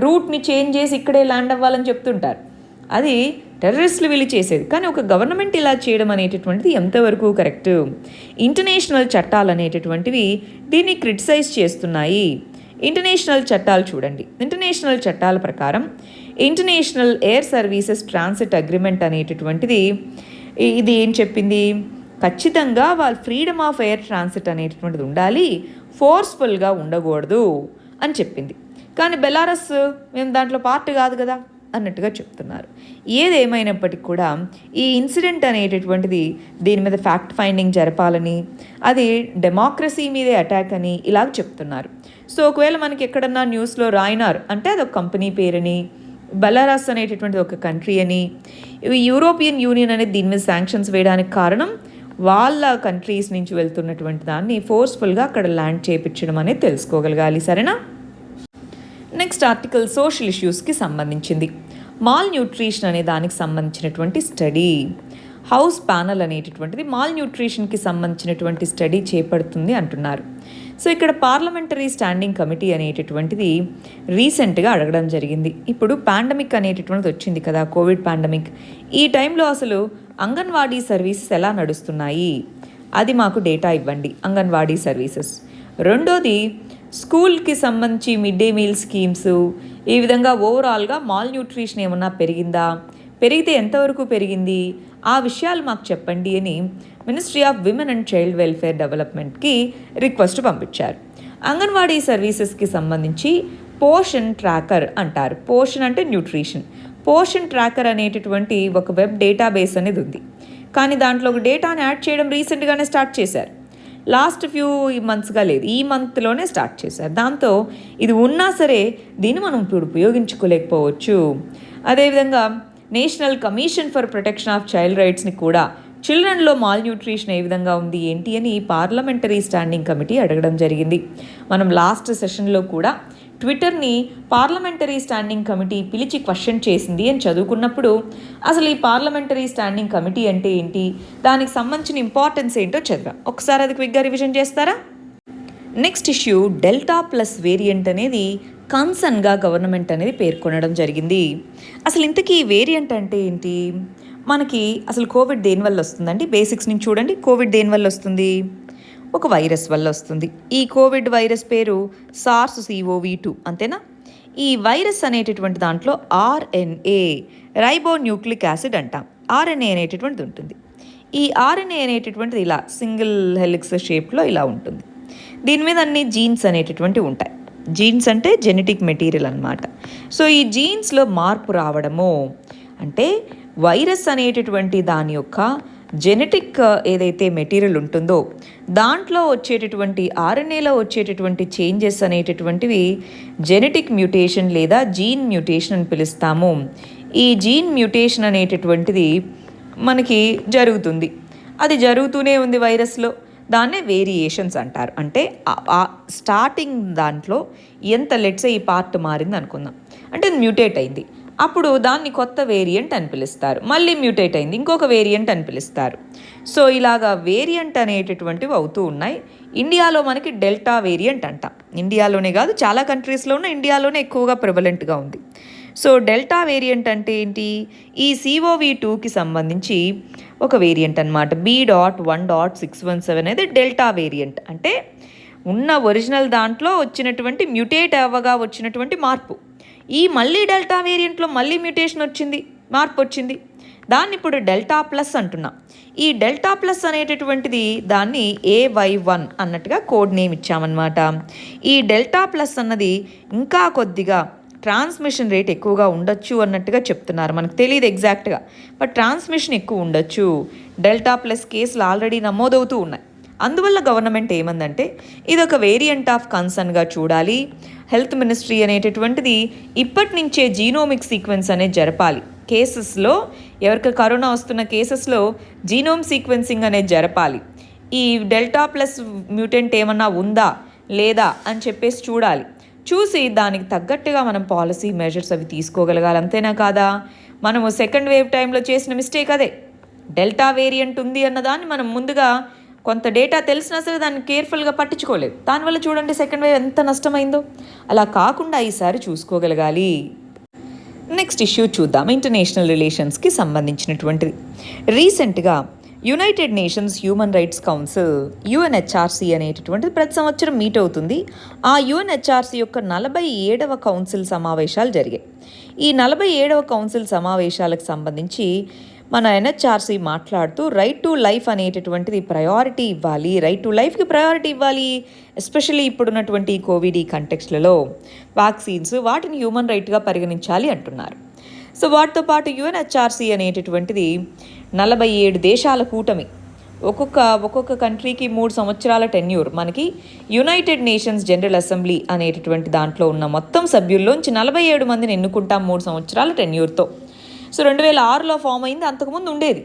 రూట్ని చేంజ్ చేసి ఇక్కడే ల్యాండ్ అవ్వాలని చెప్తుంటారు. అది టెర్రరిస్టులు వీళ్ళు చేసేది, కానీ ఒక గవర్నమెంట్ ఇలా చేయడం అనేటటువంటిది ఎంతవరకు కరెక్ట్? ఇంటర్నేషనల్ చట్టాలు అనేటటువంటివి దీన్ని క్రిటిసైజ్ చేస్తున్నాయి. ఇంటర్నేషనల్ చట్టాలు చూడండి, ఇంటర్నేషనల్ చట్టాల ప్రకారం international air services transit agreement అనేటటువంటిది ఇది ఏం చెప్పింది, ఖచ్చితంగా వాళ్ళ ఫ్రీడమ్ ఆఫ్ ఎయిర్ ట్రాన్సిట్ అనేటటువంటిది ఉండాలి, ఫోర్స్ఫుల్గా ఉండకూడదు అని చెప్పింది. కానీ బెలారస్ మేము దాంట్లో పార్ట్ కాదు కదా అన్నట్టుగా చెప్తున్నారు. ఏదేమైనప్పటికీ కూడా ఈ ఇన్సిడెంట్ అనేటటువంటిది దీని మీద ఫ్యాక్ట్ ఫైండింగ్ జరపాలని, అది డెమోక్రసీ మీదే అటాక్ అని ఇలాగ చెప్తున్నారు. సో ఒకవేళ మనకి ఎక్కడన్నా న్యూస్లో రాయినార్ అంటే అదొక కంపెనీ పేరని, బెలారస్ అనేటటువంటిది ఒక కంట్రీ అని, యూరోపియన్ యూనియన్ అనేది దీని మీద శాంక్షన్స్ వేయడానికి కారణం వాళ్ళ కంట్రీస్ నుంచి వెళ్తున్నటువంటి దాన్ని ఫోర్స్ఫుల్గా అక్కడ ల్యాండ్ చేయించడం అనేది తెలుసుకోగలగాలి. సరేనా? నెక్స్ట్ ఆర్టికల్ సోషల్ ఇష్యూస్కి సంబంధించింది. మాల్ న్యూట్రిషన్ అనే దానికి సంబంధించినటువంటి స్టడీ, హౌస్ ప్యానల్ అనేటటువంటిది మాల్ న్యూట్రిషన్కి సంబంధించినటువంటి స్టడీ చేపడుతుంది అంటున్నారు. సో ఇక్కడ పార్లమెంటరీ స్టాండింగ్ కమిటీ అనేటటువంటిది రీసెంట్గా అడగడం జరిగింది. ఇప్పుడు పాండమిక్ అనేటటువంటిది వచ్చింది కదా, కోవిడ్ పాండమిక్. ఈ టైంలో అసలు అంగన్వాడీ సర్వీసెస్ ఎలా నడుస్తున్నాయి, అది మాకు డేటా ఇవ్వండి, అంగన్వాడీ సర్వీసెస్. రెండోది స్కూల్కి సంబంధించి మిడ్ డే మీల్ స్కీమ్స్, ఈ విధంగా ఓవరాల్గా మాల్ న్యూట్రిషన్ ఏమన్నా పెరిగిందా, పెరిగితే ఎంతవరకు పెరిగింది, ఆ విషయాలు మాకు చెప్పండి అని ministry of women and child welfare డెవలప్మెంట్కి రిక్వెస్ట్ పంపించారు. అంగన్వాడీ సర్వీసెస్కి సంబంధించి పోషన్ ట్రాకర్ అంటారు. పోషన్ అంటే న్యూట్రిషన్. పోషన్ ట్రాకర్ అనేటటువంటి ఒక వెబ్ డేటాబేస్ అనేది ఉంది. కానీ దాంట్లో ఒక డేటాని యాడ్ చేయడం రీసెంట్గానే స్టార్ట్ చేశారు. లాస్ట్ ఫ్యూ మంత్స్గా లేదు, ఈ మంత్లోనే స్టార్ట్ చేశారు. దాంతో ఇది ఉన్నా సరే దీన్ని మనం ఇప్పుడు ఉపయోగించుకోలేకపోవచ్చు. అదేవిధంగా national commission for protection of child రైట్స్ని కూడా చిల్డ్రన్లో మాల్ న్యూట్రిషన్ ఏ విధంగా ఉంది ఏంటి అని పార్లమెంటరీ స్టాండింగ్ కమిటీ అడగడం జరిగింది. మనం లాస్ట్ సెషన్లో కూడా ట్విట్టర్ని పార్లమెంటరీ స్టాండింగ్ కమిటీ పిలిచి క్వశ్చన్ చేసింది అని చదువుకున్నప్పుడు అసలు ఈ పార్లమెంటరీ స్టాండింగ్ కమిటీ అంటే ఏంటి, దానికి సంబంధించిన ఇంపార్టెన్స్ ఏంటో చదివా. ఒకసారి అది క్విక్గా రివిజన్ చేస్తారా? Next issue, delta plus variant అనేది కన్సర్న్గా గవర్నమెంట్ అనేది పేర్కొనడం జరిగింది. అసలు ఇంతకీ వేరియంట్ అంటే ఏంటి? మనకి అసలు కోవిడ్ దేనివల్ల వస్తుందండి? బేసిక్స్ నుంచి చూడండి. కోవిడ్ దేనివల్ల వస్తుంది? ఒక వైరస్ వల్ల వస్తుంది. ఈ కోవిడ్ వైరస్ పేరు SARS-CoV-2, అంతేనా? ఈ వైరస్ అనేటటువంటి దాంట్లో RNA, రైబోన్యూక్లిక్ యాసిడ్ అంటాం. RNA అనేటటువంటిది ఉంటుంది. ఈ RNA అనేటటువంటిది ఇలా సింగిల్ హెలిక్స్ షేప్లో ఇలా ఉంటుంది. దీని మీద అన్ని జీన్స్ అనేటటువంటివి ఉంటాయి. జీన్స్ అంటే జెనెటిక్ మెటీరియల్ అన్నమాట. సో ఈ జీన్స్లో మార్పు రావడము అంటే వైరస్ అనేటటువంటి దాని యొక్క జెనెటిక్ ఏదైతే మెటీరియల్ ఉంటుందో దాంట్లో వచ్చేటటువంటి RNAలో వచ్చేటటువంటి చేంజెస్ అనేటటువంటివి జెనెటిక్ మ్యూటేషన్ లేదా జీన్ మ్యూటేషన్ అని పిలుస్తాము. ఈ జీన్ మ్యూటేషన్ అనేటటువంటిది మనకి జరుగుతుంది. అది జరుగుతూనే ఉంది వైరస్లో. దాన్నే వేరియేషన్స్ అంటారు. అంటే స్టార్టింగ్ దాంట్లో ఎంత లెట్స్ ఈ పార్ట్ మారింది అనుకుందాం, అంటే మ్యూటేట్ అయింది, అప్పుడు దాన్ని కొత్త వేరియంట్ అని పిలుస్తారు. మళ్ళీ మ్యూటేట్ అయింది, ఇంకొక వేరియంట్ అని పిలుస్తారు. సో ఇలాగా వేరియంట్ అనేటటువంటివి అవుతూ ఉన్నాయి. ఇండియాలో మనకి డెల్టా వేరియంట్ అంట. ఇండియాలోనే కాదు, చాలా కంట్రీస్లో ఉన్న ఇండియాలోనే ఎక్కువగా ప్రివలెంట్గా ఉంది. సో డెల్టా వేరియంట్ అంటే ఏంటి? ఈ CoV-2కి సంబంధించి ఒక వేరియంట్ అనమాట. B.1.617 అనేది డెల్టా వేరియంట్. అంటే ఉన్న ఒరిజినల్ దాంట్లో వచ్చినటువంటి మ్యూటేట్ అవ్వగా వచ్చినటువంటి మార్పు. ఈ మళ్ళీ డెల్టా వేరియంట్లో మళ్ళీ మ్యూటేషన్ వచ్చింది, మార్పు వచ్చింది. దాన్ని ఇప్పుడు డెల్టా ప్లస్ అంటున్నాం. ఈ డెల్టా ప్లస్ అనేటటువంటిది దాన్ని AY1 అన్నట్టుగా కోడ్ నేమ్ ఇచ్చామన్నమాట. ఈ డెల్టా ప్లస్ అన్నది ఇంకా కొద్దిగా ట్రాన్స్మిషన్ రేట్ ఎక్కువగా ఉండొచ్చు అన్నట్టుగా చెప్తున్నారు. మనకు తెలియదు ఎగ్జాక్ట్గా, బట్ ట్రాన్స్మిషన్ ఎక్కువ ఉండొచ్చు. డెల్టా ప్లస్ కేసులు ఆల్రెడీ నమోదవుతూ ఉన్నాయి. అందువల్ల గవర్నమెంట్ ఏమందంటే ఇది ఒక వేరియంట్ ఆఫ్ కన్సర్న్గా చూడాలి. హెల్త్ మినిస్ట్రీ అనేటటువంటిది ఇప్పటి నుంచే జీనోమిక్ సీక్వెన్స్ అనేది జరపాలి. కేసెస్లో ఎవరికి కరోనా వస్తున్న కేసెస్లో జీనోమ్ సీక్వెన్సింగ్ అనేది జరపాలి. ఈ డెల్టా ప్లస్ మ్యూటెంట్ ఏమన్నా ఉందా లేదా అని చెప్పేసి చూడాలి. చూసి దానికి తగ్గట్టుగా మనం పాలసీ మెజర్స్ అవి తీసుకోగలగాలి. అంతేనా కాదా? మనము సెకండ్ వేవ్ టైంలో చేసిన మిస్టేక్ అదే. డెల్టా వేరియంట్ ఉంది అన్నదాన్ని మనం ముందుగా కొంత డేటా తెలిసినా సరే దాన్ని కేర్ఫుల్గా పట్టించుకోలేదు. దానివల్ల చూడండి సెకండ్ వేవ్ ఎంత నష్టమైందో. అలా కాకుండా ఈసారి చూసుకోగలగాలి. నెక్స్ట్ ఇష్యూ చూద్దాం. ఇంటర్నేషనల్ రిలేషన్స్కి సంబంధించినటువంటిది. రీసెంట్గా United nations human rights council UNHRC అనేటటువంటిది ప్రతి సంవత్సరం మీట్ అవుతుంది. ఆ UNHRC యొక్క 47వ కౌన్సిల్ సమావేశాలు జరిగాయి. ఈ 47వ కౌన్సిల్ సమావేశాలకు సంబంధించి మన NHRC మాట్లాడుతూ రైట్ టు లైఫ్ అనేటటువంటిది ప్రయారిటీ ఇవ్వాలి, రైట్ టు లైఫ్కి ప్రయారిటీ ఇవ్వాలి. ఎస్పెషల్లీ ఇప్పుడున్నటువంటి కోవిడ్ ఈ కంటెక్స్లలో వ్యాక్సిన్స్ వాటిని హ్యూమన్ రైట్గా పరిగణించాలి అంటున్నారు. సో వాటితో పాటు UNHRC అనేటటువంటిది 47 దేశాల కూటమి. ఒక్కొక్క కంట్రీకి 3 సంవత్సరాల టెన్యూర్. మనకి యునైటెడ్ నేషన్స్ జనరల్ అసెంబ్లీ అనేటటువంటి దాంట్లో ఉన్న మొత్తం సభ్యుల్లోంచి 47 మందిని ఎన్నుకుంటాం 3 సంవత్సరాల టెన్యూర్తో. సో 2006లో ఫామ్ అయింది. అంతకుముందు ఉండేది.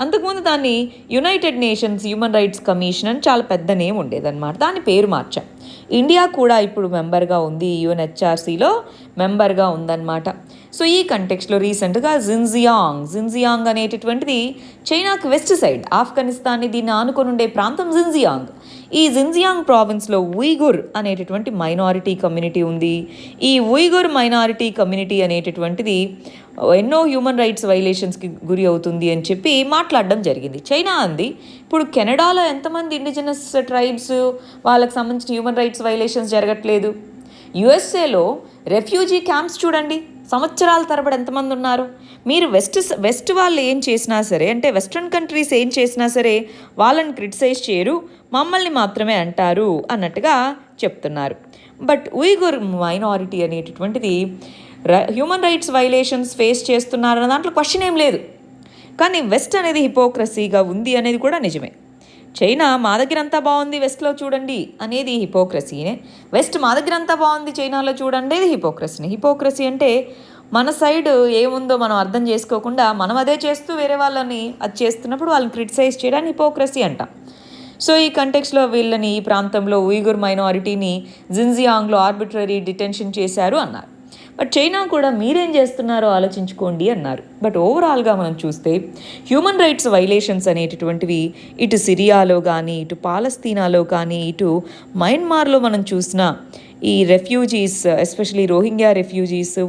అంతకుముందు దాన్ని United nations human rights commission అని చాలా పెద్ద నేమ్ ఉండేదన్నమాట. దాని పేరు మార్చాం. ఇండియా కూడా ఇప్పుడు మెంబర్గా ఉంది, UNHRCలో మెంబర్గా ఉందన్నమాట. సో ఈ కంటెక్స్ట్లో రీసెంట్గా జిన్జియాంగ్ అనేటటువంటిది చైనాకి వెస్ట్ సైడ్, ఆఫ్ఘనిస్తాన్ని దీన్ని ఆనుకొని ఉండే ప్రాంతం జిన్జియాంగ్. ఈ జిన్జియాంగ్ ప్రావిన్స్లో ఉయ్గుర్ అనేటటువంటి మైనారిటీ కమ్యూనిటీ ఉంది. ఈ ఉయ్గుర్ మైనారిటీ కమ్యూనిటీ అనేటటువంటిది ఎన్నో హ్యూమన్ రైట్స్ వైలేషన్స్కి గురి అవుతుంది అని చెప్పి మాట్లాడడం జరిగింది. చైనా అంది, ఇప్పుడు కెనడాలో ఎంతమంది ఇండిజినస్ ట్రైబ్స్ వాళ్ళకి సంబంధించిన హ్యూమన్ రైట్స్ వైలేషన్స్ జరగట్లేదు. USA రెఫ్యూజీ క్యాంప్స్ చూడండి, సంవత్సరాల తరబడి ఎంతమంది ఉన్నారు. మీరు వెస్ట్ వాళ్ళు ఏం చేసినా సరే, అంటే వెస్ట్రన్ కంట్రీస్ ఏం చేసినా సరే వాళ్ళని క్రిటిసైజ్ చేయరు, మమ్మల్ని మాత్రమే అంటారు అన్నట్టుగా చెప్తున్నారు. బట్ ఉయ్గుర్ మైనారిటీ అనేటటువంటిది హ్యూమన్ రైట్స్ వైలేషన్స్ ఫేస్ చేస్తున్నారన్న దాంట్లో క్వశ్చన్ ఏం లేదు. కానీ వెస్ట్ అనేది హిపోక్రసీగా ఉంది అనేది కూడా నిజమే. చైనా మా దగ్గర అంతా బాగుంది వెస్ట్లో చూడండి అనేది హిపోక్రసీనే, వెస్ట్ మా దగ్గర అంతా బాగుంది చైనాలో చూడండి అది హిపోక్రసీనే. హిపోక్రసీ అంటే మన సైడ్ ఏముందో మనం అర్థం చేసుకోకుండా మనం అదే చేస్తూ వేరే వాళ్ళని అది చేస్తున్నప్పుడు వాళ్ళని క్రిటిసైజ్ చేయడానికి హిపోక్రసీ అంటాం. సో ఈ కంటెక్స్లో వీళ్ళని ఈ ప్రాంతంలో ఉయిగుర్ మైనారిటీని జిన్జియాంగ్లో ఆర్బిట్రరీ డిటెన్షన్ చేశారు అన్నారు. బట్ చైనా కూడా మీరేం చేస్తున్నారో ఆలోచించుకోండి అన్నారు. బట్ ఓవరాల్గా మనం చూస్తే హ్యూమన్ రైట్స్ వైలేషన్స్ అనేటటువంటివి ఇటు సిరియాలో కానీ, ఇటు పాలస్తీనాలో కానీ, ఇటు మయన్మార్లో మనం చూసిన ఈ రెఫ్యూజీస్, ఎస్పెషలీ రోహింగ్యా రెఫ్యూజీస్,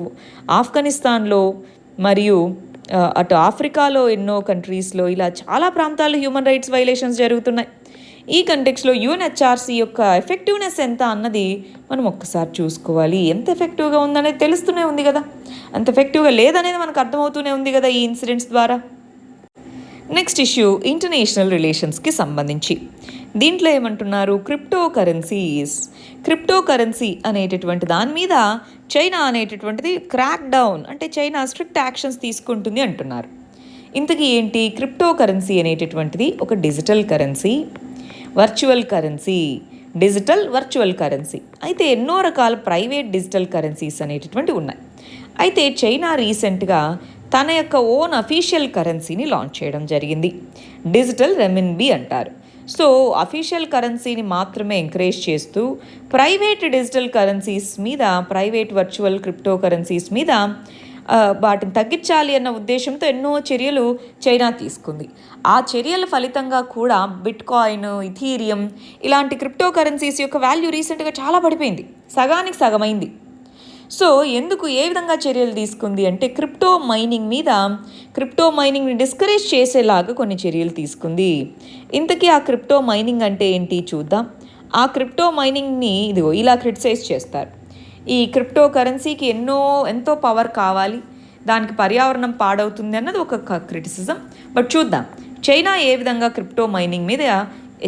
ఆఫ్ఘనిస్తాన్లో మరియు అటు ఆఫ్రికాలో ఎన్నో కంట్రీస్లో ఇలా చాలా ప్రాంతాల్లో హ్యూమన్ రైట్స్ వైలేషన్స్ జరుగుతున్నాయి. ఈ కంటెక్స్లో యుఎన్హెచ్ఆర్సీ యొక్క ఎఫెక్టివ్నెస్ ఎంత అన్నది మనం ఒక్కసారి చూసుకోవాలి. ఎంత ఎఫెక్టివ్గా ఉందనేది తెలుస్తూనే ఉంది కదా, అంత ఎఫెక్టివ్గా లేదనేది మనకు అర్థమవుతూనే ఉంది కదా ఈ ఇన్సిడెంట్స్ ద్వారా. నెక్స్ట్ ఇష్యూ ఇంటర్నేషనల్ రిలేషన్స్కి సంబంధించి. దీంట్లో ఏమంటున్నారు, క్రిప్టో కరెన్సీ అనేటటువంటి దాని మీద చైనా అనేటటువంటిది క్రాక్ డౌన్, అంటే చైనా స్ట్రిక్ట్ యాక్షన్స్ తీసుకుంటుంది అంటున్నారు. ఇంతకీ ఏంటి క్రిప్టో కరెన్సీ అనేటటువంటిది? ఒక డిజిటల్ కరెన్సీ, వర్చువల్ కరెన్సీ. అయితే ఎన్నో రకాల ప్రైవేట్ డిజిటల్ కరెన్సీస్ అనేటటువంటివి ఉన్నాయి. అయితే చైనా రీసెంట్గా తన యొక్క ఓన్ అఫీషియల్ కరెన్సీని లాంచ్ చేయడం జరిగింది. డిజిటల్ రెమిన్బీ అంటారు. సో అఫీషియల్ కరెన్సీని మాత్రమే ఎంకరేజ్ చేస్తూ ప్రైవేట్ డిజిటల్ కరెన్సీస్ మీద, ప్రైవేట్ వర్చువల్ క్రిప్టో కరెన్సీస్ మీద వాటిని తగ్గించాలి అన్న ఉద్దేశంతో ఎన్నో చర్యలు చైనా తీసుకుంది. ఆ చర్యల ఫలితంగా కూడా బిట్కాయిన్, ఇథీరియం ఇలాంటి క్రిప్టో కరెన్సీస్ యొక్క వాల్యూ రీసెంట్గా చాలా పడిపోయింది, సగానికి సగమైంది. సో ఎందుకు, ఏ విధంగా చర్యలు తీసుకుంది అంటే క్రిప్టో మైనింగ్ని డిస్కరేజ్ చేసేలాగా కొన్ని చర్యలు తీసుకుంది. ఇంతకీ ఆ క్రిప్టో మైనింగ్ అంటే ఏంటి చూద్దాం. ఆ క్రిప్టో మైనింగ్ని ఇదిగో ఇలా క్రిటిసైజ్ చేస్తారు. ఈ క్రిప్టో కరెన్సీకి ఎంతో పవర్ కావాలి, దానికి పర్యావరణం పాడవుతుంది అన్నది ఒక క్రిటిసిజం. బట్ చూద్దాం చైనా ఏ విధంగా క్రిప్టో మైనింగ్ మీద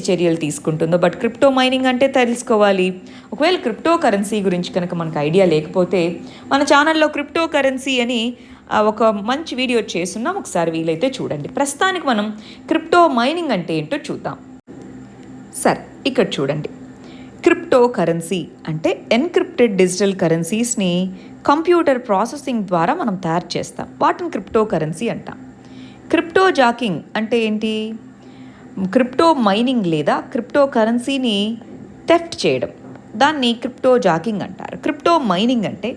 చర్యలు తీసుకుంటుందో. బట్ క్రిప్టో మైనింగ్ అంటే తెలుసుకోవాలి. ఒకవేళ క్రిప్టో కరెన్సీ గురించి కనుక మనకు ఐడియా లేకపోతే మన ఛానల్లో క్రిప్టో కరెన్సీ అని ఒక మంచి వీడియో చేస్తున్నాం, ఒకసారి వీలైతే చూడండి. ప్రస్తుతానికి మనం క్రిప్టో మైనింగ్ అంటే ఏంటో చూద్దాం. సరే, ఇక్కడ చూడండి. క్రిప్టో కరెన్సీ అంటే ఎన్క్రిప్టెడ్ డిజిటల్ కరెన్సీస్ని కంప్యూటర్ ప్రాసెసింగ్ ద్వారా మనం తయారు చేస్తాం, వాటిని క్రిప్టో కరెన్సీ అంటాం. క్రిప్టో జాకింగ్ అంటే ఏంటి? క్రిప్టో మైనింగ్ లేదా క్రిప్టో కరెన్సీని థెఫ్ట్ చేయడం, దాన్ని క్రిప్టో జాకింగ్ అంటారు. క్రిప్టో మైనింగ్ అంటే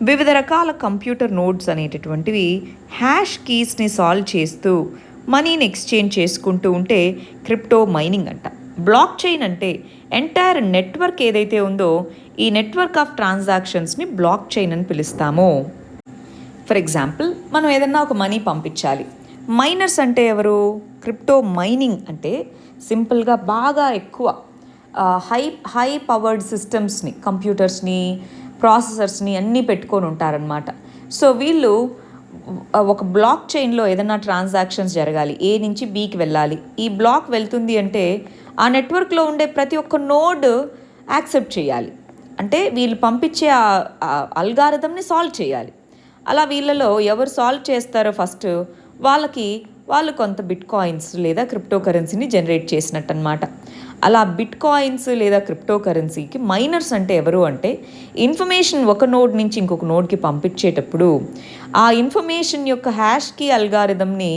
వివిధ రకాల కంప్యూటర్ నోడ్స్ అనేటటువంటివి హ్యాష్ కీస్ని సాల్వ్ చేస్తూ మనీని ఎక్స్చేంజ్ చేసుకుంటూ ఉంటే క్రిప్టో మైనింగ్ అంట. బ్లాక్ చైన్ అంటే ఎంటైర్ నెట్వర్క్ ఏదైతే ఉందో ఈ నెట్వర్క్ ఆఫ్ ట్రాన్సాక్షన్స్ని బ్లాక్ చైన్ అని పిలుస్తాము. ఫర్ ఎగ్జాంపుల్, మనం ఏదన్నా ఒక మనీ పంపించాలి. మైనర్స్ అంటే ఎవరు? క్రిప్టో మైనింగ్ అంటే సింపుల్గా బాగా ఎక్కువ హై పవర్డ్ సిస్టమ్స్ని, కంప్యూటర్స్ని, ప్రాసెసర్స్ని అన్నీ పెట్టుకొని ఉంటారనమాట. సో వీళ్ళు ఒక బ్లాక్ చైన్లో ఏదైనా ట్రాన్సాక్షన్స్ జరగాలి, ఏ నుంచి బీకి వెళ్ళాలి. ఈ బ్లాక్ వెళ్తుంది అంటే ఆ నెట్వర్క్లో ఉండే ప్రతి ఒక్క నోడ్ యాక్సెప్ట్ చేయాలి, అంటే వీళ్ళు పంపించే అల్గారిథంని సాల్వ్ చేయాలి. అలా వీళ్ళలో ఎవరు సాల్వ్ చేస్తారో ఫస్ట్ వాళ్ళు కొంత బిట్ కాయిన్స్ లేదా క్రిప్టో కరెన్సీని జనరేట్ చేసినట్టు అనమాట. అలా బిట్ కాయిన్స్ లేదా క్రిప్టో కరెన్సీకి మైనర్స్ అంటే ఎవరు అంటే ఇన్ఫర్మేషన్ ఒక నోడ్ నుంచి ఇంకొక నోడ్కి పంపించేటప్పుడు ఆ ఇన్ఫర్మేషన్ యొక్క హ్యాష్కి అల్గారిథంని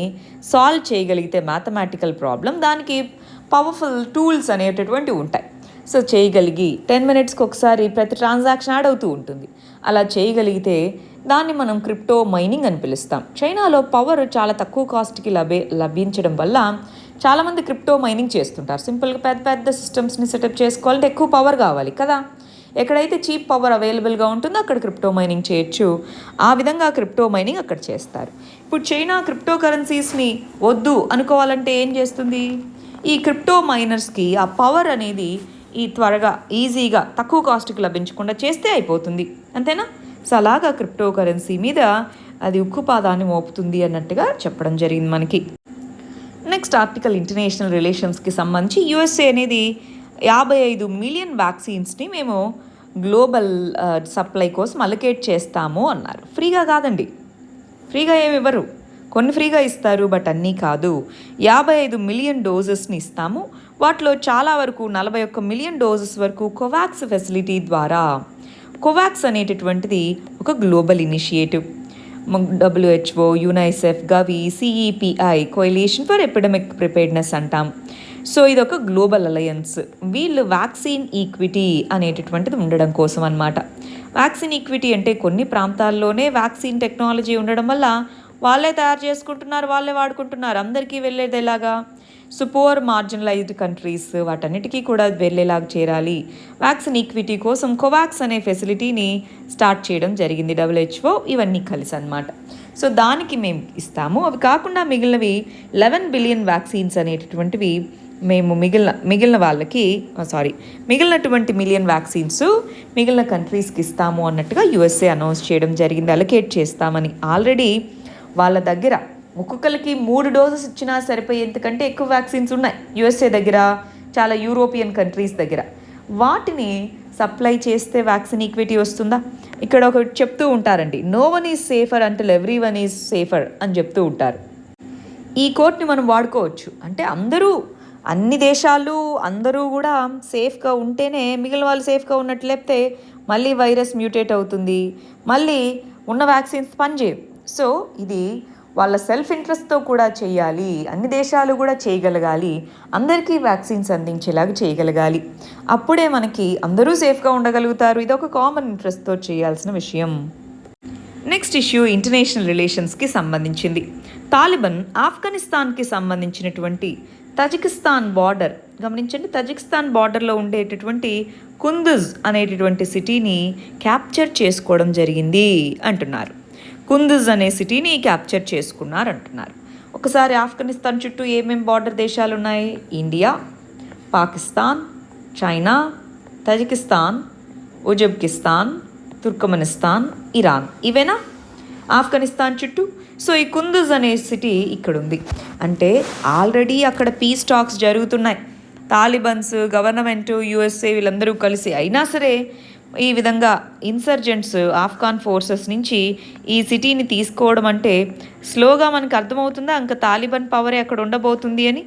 సాల్వ్ చేయగలిగితే మ్యాథమెటికల్ ప్రాబ్లం, దానికి పవర్ఫుల్ టూల్స్ అనేటటువంటివి ఉంటాయి. సో చేయగలిగి 10 minutesకి ఒకసారి ప్రతి ట్రాన్సాక్షన్ యాడ్ అవుతూ ఉంటుంది. అలా చేయగలిగితే దాన్ని మనం క్రిప్టో మైనింగ్ అని పిలుస్తాం. చైనాలో పవర్ చాలా తక్కువ కాస్ట్కి లభించడం వల్ల చాలామంది క్రిప్టో మైనింగ్ చేస్తుంటారు. సింపుల్గా పెద్ద పెద్ద సిస్టమ్స్ని సెటప్ చేసుకోవాలంటే ఎక్కువ పవర్ కావాలి కదా. ఎక్కడైతే చీప్ పవర్ అవైలబుల్గా ఉంటుందో అక్కడ క్రిప్టో మైనింగ్ చేయొచ్చు. ఆ విధంగా క్రిప్టో మైనింగ్ అక్కడ చేస్తారు. ఇప్పుడు చైనా క్రిప్టో కరెన్సీస్ని వద్దు అనుకోవాలంటే ఏం చేస్తుంది? ఈ క్రిప్టో మైనర్స్కి ఆ పవర్ అనేది త్వరగా ఈజీగా తక్కువ కాస్ట్కి లభించకుండా చేస్తే అయిపోతుంది, అంతేనా? సో అలాగా క్రిప్టో కరెన్సీ మీద అది ఉక్కుపాదాన్ని మోపుతుంది అన్నట్టుగా చెప్పడం జరిగింది మనకి. నెక్స్ట్ ఆర్టికల్ ఇంటర్నేషనల్ రిలేషన్స్కి సంబంధించి యుఎస్ఏ అనేది 55 మిలియన్ వ్యాక్సిన్స్ని మేము గ్లోబల్ సప్లై కోసం అలొకేట్ చేస్తాము అన్నారు. ఫ్రీగా కాదండి, ఫ్రీగా ఏమి ఇవ్వరు. కొన్ని ఫ్రీగా ఇస్తారు, బట్ అన్నీ కాదు. 55 మిలియన్ డోసెస్ని ఇస్తాము. వాటిలో చాలా వరకు 41 మిలియన్ డోసెస్ వరకు కోవాక్స్ ఫెసిలిటీ ద్వారా. కోవాక్స్ అనేటటువంటిది ఒక గ్లోబల్ ఇనిషియేటివ్. WHO, యునైసెఫ్, గవి, CEPI coalition for epidemic preparedness అంటాం. సో ఇది ఒక గ్లోబల్ అలయన్స్. వీళ్ళు వ్యాక్సిన్ ఈక్విటీ అనేటటువంటిది ఉండడం కోసం అన్నమాట. వ్యాక్సిన్ ఈక్విటీ అంటే కొన్ని ప్రాంతాల్లోనే వ్యాక్సిన్ టెక్నాలజీ ఉండడం వల్ల వాళ్ళే తయారు చేసుకుంటున్నారు, వాళ్ళే వాడుకుంటున్నారు, అందరికీ వెళ్ళేది ఎలాగా? సో పూర్ మార్జినలైజ్డ్ కంట్రీస్ వాటన్నిటికీ కూడా వెళ్ళేలాగా చేరాలి. వ్యాక్సిన్ ఈక్విటీ కోసం కోవాక్స్ అనే ఫెసిలిటీని స్టార్ట్ చేయడం జరిగింది WHO, ఇవన్నీ కలిసి అన్నమాట. సో దానికి మేము ఇస్తాము. అవి కాకుండా మిగిలినవి 11 బిలియన్ వ్యాక్సిన్స్ అనేటటువంటివి మేము మిగిలినటువంటి మిలియన్ వ్యాక్సిన్స్ మిగిలిన కంట్రీస్కి ఇస్తాము అన్నట్టుగా USA అనౌన్స్ చేయడం జరిగింది, అలొకేట్ చేస్తామని. ఆల్రెడీ వాళ్ళ దగ్గర ఒక్కొక్కరికి 3 డోసెస్ ఇచ్చినా సరిపోయేంతకంటే ఎక్కువ వ్యాక్సిన్స్ ఉన్నాయి USA దగ్గర, చాలా యూరోపియన్ కంట్రీస్ దగ్గర. వాటిని సప్లై చేస్తే వ్యాక్సిన్ ఈక్విటీ వస్తుందా? ఇక్కడ ఒకటి చెప్తూ ఉంటారండి, no one is safer until everyone is safer అని చెప్తూ ఉంటారు. ఈ కోట్ని మనం వాడుకోవచ్చు. అంటే అన్ని దేశాలు అందరూ కూడా సేఫ్గా ఉంటేనే మిగిలిన వాళ్ళు సేఫ్గా ఉన్నట్టు, లేకపోతే మళ్ళీ వైరస్ మ్యూటేట్ అవుతుంది, మళ్ళీ ఉన్న వ్యాక్సిన్స్ పనిచేయవు. సో ఇది వాళ్ళ సెల్ఫ్ ఇంట్రెస్ట్తో కూడా చేయాలి, అన్ని దేశాలు కూడా చేయగలగాలి, అందరికీ వ్యాక్సిన్స్ అందించేలాగా చేయగలగాలి. అప్పుడే మనకి అందరూ సేఫ్గా ఉండగలుగుతారు. ఇది ఒక కామన్ ఇంట్రెస్ట్తో చేయాల్సిన విషయం. నెక్స్ట్ ఇష్యూ ఇంటర్నేషనల్ రిలేషన్స్కి సంబంధించింది. తాలిబాన్ ఆఫ్ఘనిస్తాన్కి సంబంధించినటువంటి తజికిస్తాన్ బార్డర్ గమనించండి. తజికిస్తాన్ బార్డర్లో ఉండేటటువంటి కుందుజ్ అనేటటువంటి సిటీని క్యాప్చర్ చేసుకోవడం జరిగింది అంటున్నారు. కుందుజ్ అనే సిటీని క్యాప్చర్ చేసుకున్నారంటున్నారు. ఒకసారి ఆఫ్ఘనిస్తాన్ చుట్టూ ఏమేమి బార్డర్ దేశాలు ఉన్నాయి? India, Pakistan, China, Tajikistan, Uzbekistan, Turkmenistan, Iran. ఇవేనా ఆఫ్ఘనిస్తాన్ చుట్టూ? సో ఈ కుందుజ్ అనే సిటీ ఇక్కడ ఉంది. అంటే ఆల్రెడీ అక్కడ పీస్ టాక్స్ జరుగుతున్నాయి. తాలిబన్స్, గవర్నమెంట్, USA వీళ్ళందరూ కలిసి. అయినా సరే ఈ విధంగా ఇన్సర్జెంట్స్ ఆఫ్ఘాన్ ఫోర్సెస్ నుంచి ఈ సిటీని తీసుకోవడం అంటే స్లోగా మనకు అర్థమవుతుందా ఇంకా తాలిబాన్ పవరే అక్కడ ఉండబోతుంది అని.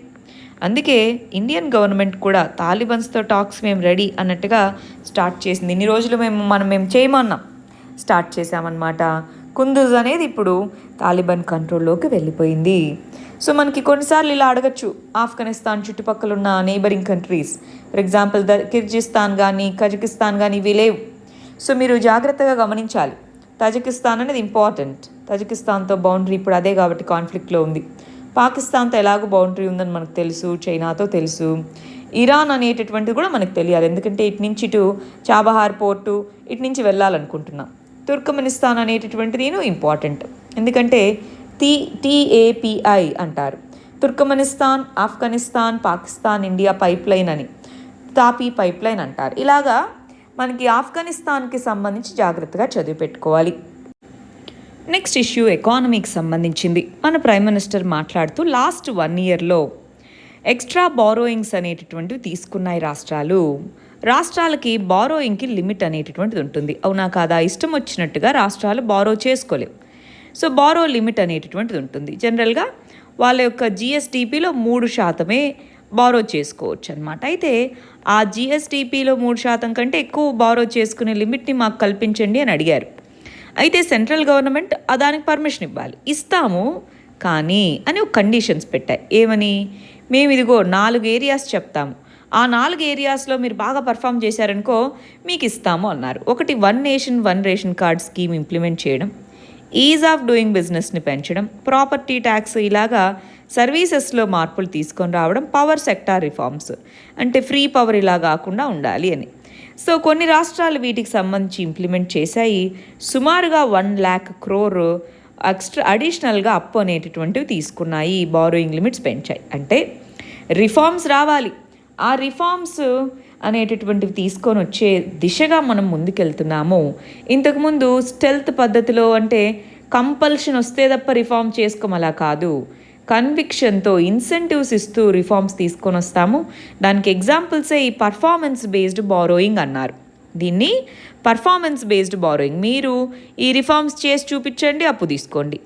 అందుకే ఇండియన్ గవర్నమెంట్ కూడా తాలిబన్స్తో టాక్స్ మేము రెడీ అన్నట్టుగా స్టార్ట్ చేసింది. ఇన్ని రోజులు మేము చేయమన్నాం, స్టార్ట్ చేసామన్నమాట. కుందుజ్ అనేది ఇప్పుడు తాలిబాన్ కంట్రోల్లోకి వెళ్ళిపోయింది. సో మనకి కొన్నిసార్లు ఇలా అడగచ్చు, ఆఫ్ఘనిస్తాన్ చుట్టుపక్కల ఉన్న neighbouring countries, for example Kyrgyzstan కానీ కజకిస్తాన్ కానీ ఇవి లేవు. సో మీరు జాగ్రత్తగా గమనించాలి. తజికిస్తాన్ అనేది ఇంపార్టెంట్. తజికిస్తాన్తో బౌండరీ ఇప్పుడు అదే కాబట్టి కాన్ఫ్లిక్ట్లో ఉంది. పాకిస్తాన్తో ఎలాగో బౌండరీ ఉందని మనకు తెలుసు, చైనాతో తెలుసు. ఇరాన్ అనేటటువంటిది కూడా మనకు తెలియాలి, ఎందుకంటే ఇటు నుంచి ఇటు చాబహార్ పోర్టు ఇటు నుంచి వెళ్ళాలనుకుంటున్నాం. తుర్కమెనిస్తాన్ అనేటటువంటిది ఇంపార్టెంట్, ఎందుకంటే TAPI అంటారు. Turkmenistan, Afghanistan, Pakistan, India pipe line అని తాపీ పైప్ లైన్ అంటారు. ఇలాగా మనకి ఆఫ్ఘనిస్తాన్కి సంబంధించి జాగ్రత్తగా చదివి పెట్టుకోవాలి. నెక్స్ట్ ఇష్యూ ఎకానమీకి సంబంధించింది. మన ప్రైమ్ మినిస్టర్ మాట్లాడుతూ లాస్ట్ 1 ఇయర్లో ఎక్స్ట్రా బారోయింగ్స్ అనేటటువంటివి తీసుకున్నాయి రాష్ట్రాలకి బారోయింగ్కి లిమిట్ అనేటటువంటిది ఉంటుంది. అవునా కాదా? ఇష్టం వచ్చినట్టుగా రాష్ట్రాలు బారో చేసుకోలేవు. సో బారో లిమిట్ అనేటటువంటిది ఉంటుంది. జనరల్గా వాళ్ళ యొక్క GSDPలో 3% బారో చేసుకోవచ్చు అనమాట. అయితే ఆ GSDPలో 3% కంటే ఎక్కువ బారో చేసుకునే లిమిట్ని మాకు కల్పించండి అని అడిగారు. అయితే సెంట్రల్ గవర్నమెంట్ దానికి పర్మిషన్ ఇవ్వాలి. ఇస్తాము కానీ అని ఒక కండిషన్స్ పెట్టాయి. ఏమని? మేము ఇదిగో 4 ఏరియాస్ చెప్తాము, ఆ 4 ఏరియాస్లో మీరు బాగా పర్ఫామ్ చేశారనుకో మీకు ఇస్తాము అన్నారు. ఒకటి 1 nation 1 ration card scheme implement చేయడం, ఈజ్ ఆఫ్ డూయింగ్ బిజినెస్ని పెంచడం, ప్రాపర్టీ ట్యాక్స్, ఇలాగా సర్వీసెస్లో మార్పులు తీసుకొని రావడం, పవర్ సెక్టార్ రిఫార్మ్స్, అంటే ఫ్రీ పవర్ ఇలా కాకుండా ఉండాలి అని. సో కొన్ని రాష్ట్రాలు వీటికి సంబంధించి ఇంప్లిమెంట్ చేశాయి. సుమారుగా 1 lakh crore అడిషనల్గా అప్పు అనేటటువంటివి తీసుకున్నాయి, బారోయింగ్ లిమిట్స్ పెంచాయి. అంటే రిఫార్మ్స్ రావాలి. ఆ రిఫార్మ్స్ అనేటటువంటివి తీసుకొని వచ్చే దిశగా మనం ముందుకెళ్తున్నాము. ఇంతకుముందు స్టెల్త్ పద్ధతిలో, అంటే కంపల్షన్ వస్తే తప్ప రిఫార్మ్ చేసుకోమలా కాదు, కన్విక్షన్తో ఇన్సెంటివ్స్ ఇస్తూ రిఫార్మ్స్ తీసుకొని వస్తాము. దానికి ఎగ్జాంపుల్సే ఈ పర్ఫార్మెన్స్ బేస్డ్ బారోయింగ్ అన్నారు. దీన్ని పర్ఫార్మెన్స్ బేస్డ్ బారోయింగ్. మీరు ఈ రిఫార్మ్స్ చేసి చూపించండి, అప్పు తీసుకోండి.